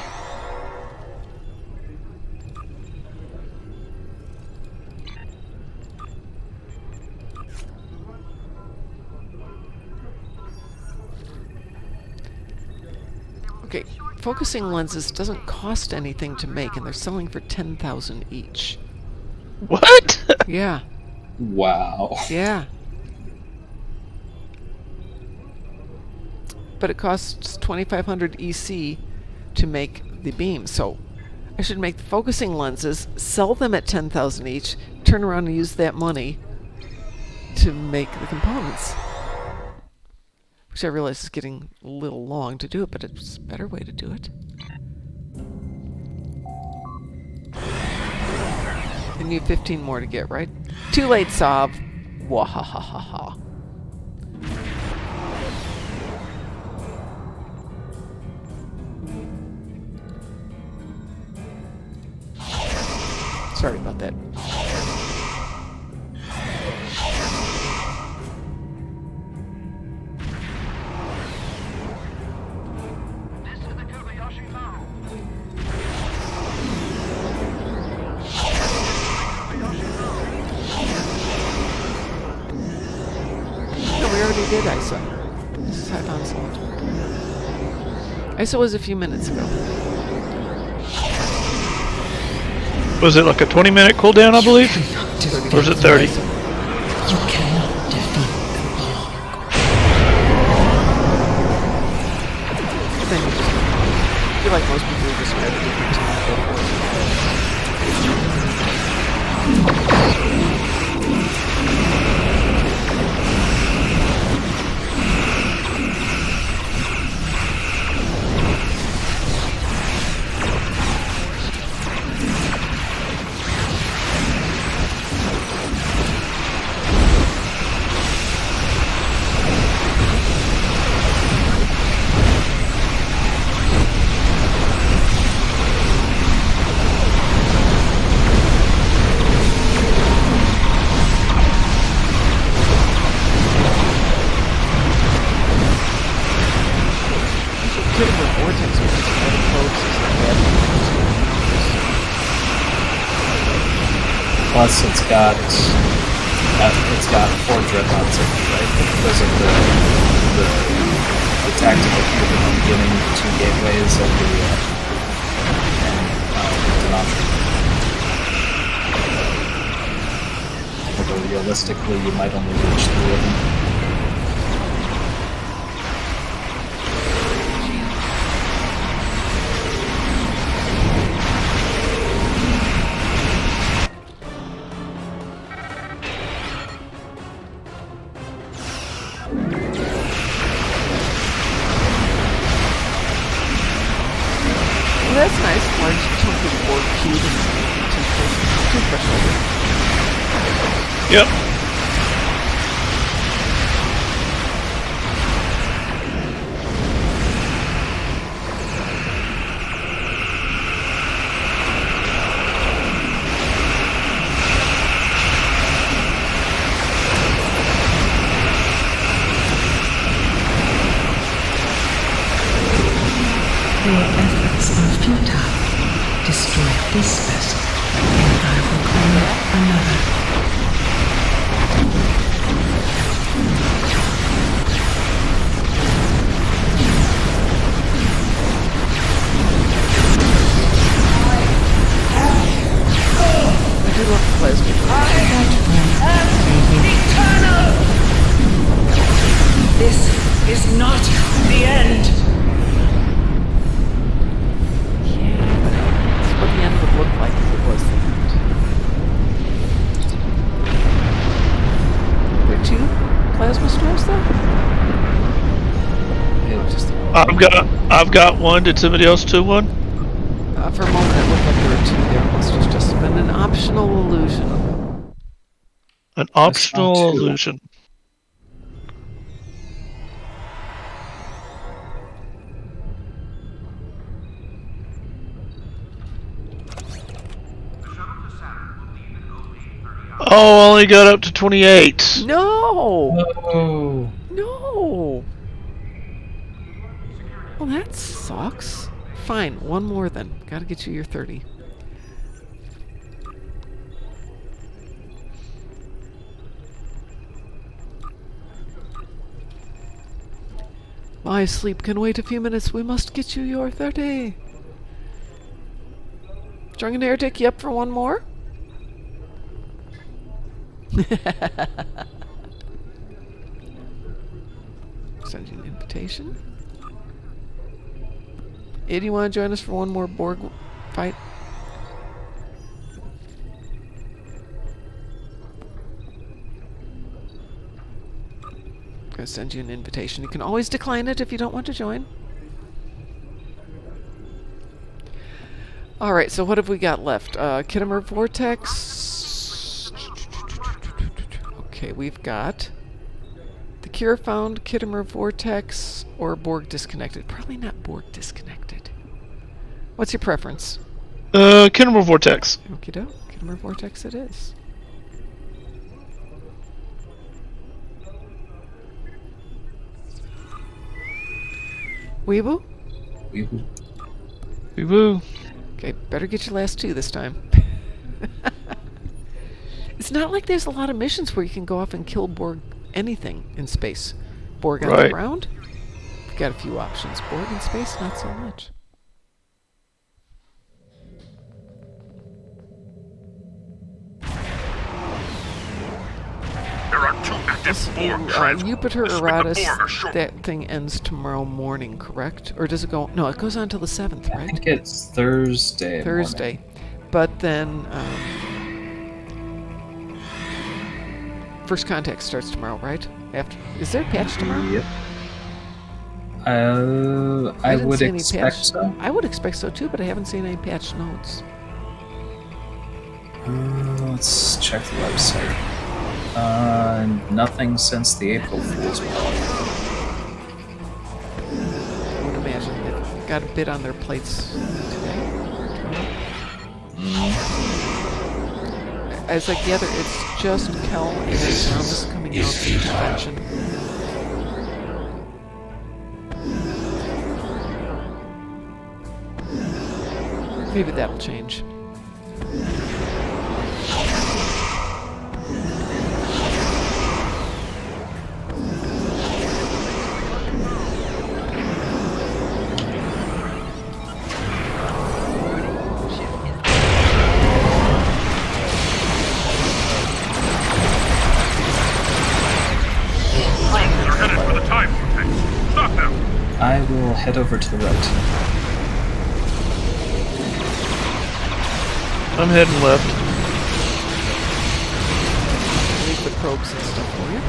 Okay, focusing lenses doesn't cost anything to make, and they're selling for 10,000 each. What? Yeah, Wow. yeah. But it costs 2,500 EC to make the beam, so I should make the focusing lenses, sell them at 10,000 each, turn around and use that money to make the components. Which I realize is getting a little long to do it, but it's a better way to do it. And you have 15 more to get, right? Too late, Sav. Wahahaha. Sorry about that. Did ISO. This is High Consult. ISO was a few minutes ago. Was it like a 20-minute cooldown, I believe? Or is it 30? You cannot defeat the Borg. Then you just, I feel like most people would just grab a different time to go for it. Plus, it's got 4 dreadnoughts in it, right? Because of the tactical cube in the beginning, 2 gateways, and the although realistically, you might only reach 3 of them. Well, that's nice. Large chunk of board cube and toothbrush holder. Yep. Your efforts are futile. Destroy this vessel, and I will claim another. I do love the plasma. Eternal! This is not the end. What the end would look like if it was the end. There are 2 plasma stores though? Yeah, just the one. I've got one. Did somebody else do one? For a moment it looked like there were 2 there. It must have just been an optional illusion. An saw optional 2. illusion. Oh, only got up to 28. No! Oh. No! Well, that sucks. Fine, one more then. Gotta get you your 30. My sleep can wait a few minutes. We must get you your 30. Drunken Heretic, you up for one more? Send you an invitation. Id, you want to join us for one more Borg fight? I'm going to send you an invitation. You can always decline it if you don't want to join. Alright, so what have we got left? Kittimer Vortex. Okay, we've got the Cure found, Kittimer Vortex, or Borg Disconnected. Probably not Borg Disconnected. What's your preference? Kittimer Vortex. Okie doke. Kittimer Vortex it is. Weeble? Weeble. Woo. Okay, better get your last 2 this time. It's not like there's a lot of missions where you can go off and kill Borg anything in space. Borg on the Right. ground? We've got a few options. Borg in space, not so much. There are 2 active Borg transports. Jupiter This Eratus, with the Borg ashore. that thing ends tomorrow morning, correct? Or does it go... No, it goes on till the 7th, I right? think it's Thursday. Thursday. But then... First Contact starts tomorrow, right? After Is there a patch tomorrow? Yep. I didn't would see any expect patch. so. I would expect so too, but I haven't seen any patch notes. Let's check the website. Nothing since the April Fool's Ball. I would imagine they've got a bit on their plates today. As I gather, it's just Kel and Thomas coming out to the convention. Maybe that'll change. They're headed for the time vortex. Stop them. I will head over to the right. I'm heading left. Leave the probes and stuff for you.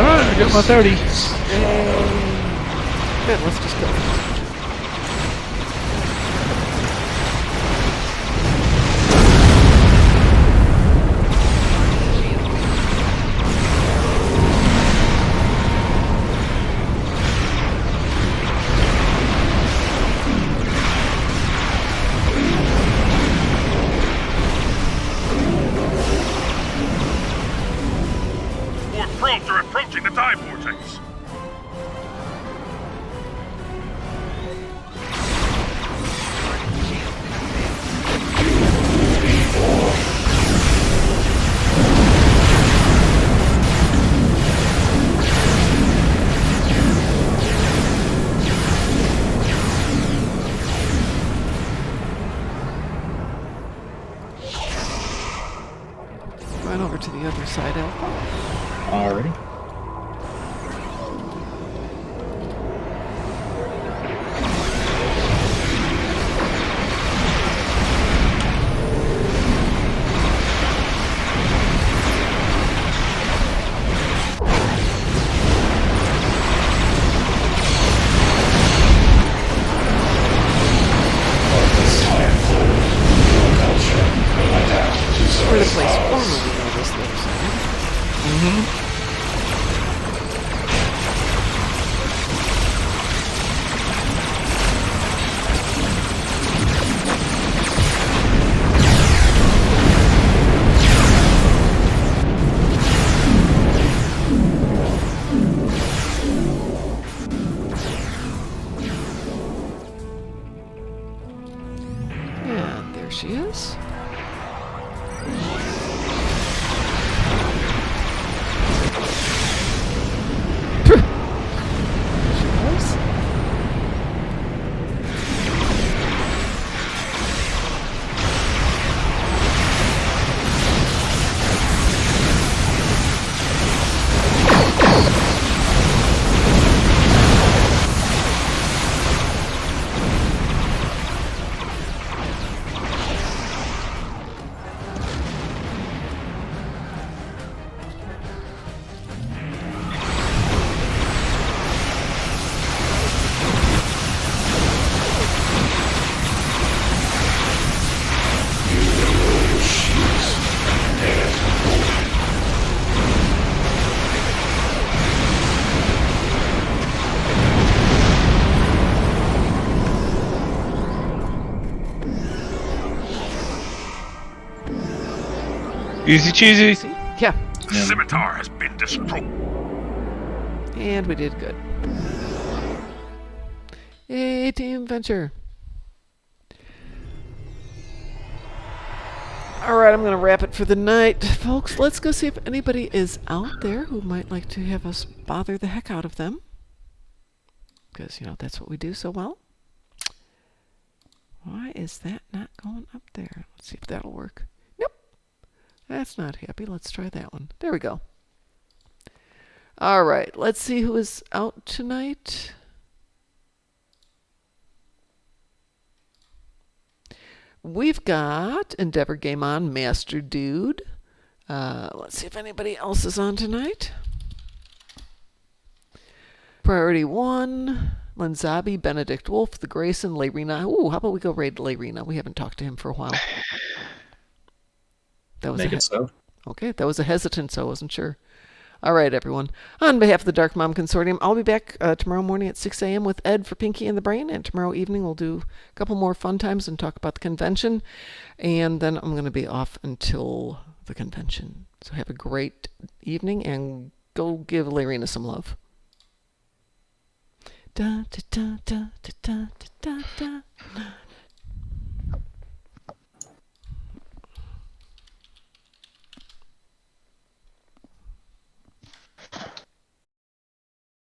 Alright, I got my 30. Good, let's just go. Borg probes are approaching the time vortex. she is. She was. Easy cheesy. See? Yeah. The scimitar has been destroyed. And we did good. Yay, team venture. Alright, I'm going to wrap it for the night. Folks, let's go see if anybody is out there who might like to have us bother the heck out of them. Because, you know, that's what we do so well. Why is that not going up there? Let's see if that'll work. Nope. That's not happy. Let's try that one. There we go. All right. Let's see who is out tonight. We've got Endeavor Game On, Master Dude. Let's see if anybody else is on tonight. Priority 1, Lenzabi, Benedict Wolf, The Grayson, Layrina. Ooh, how about we go raid Layrina? We haven't talked to him for a while. That was Make it so. Okay, that was a hesitant, so I wasn't sure. All right, everyone. On behalf of the Darkmom Consortium, I'll be back tomorrow morning at 6 a.m. with Ed for Pinky and the Brain, and tomorrow evening we'll do a couple more fun times and talk about the convention, and then I'm going to be off until the convention. So have a great evening, and go give Layrina some love. Da, da, da, da, da, da, da, da.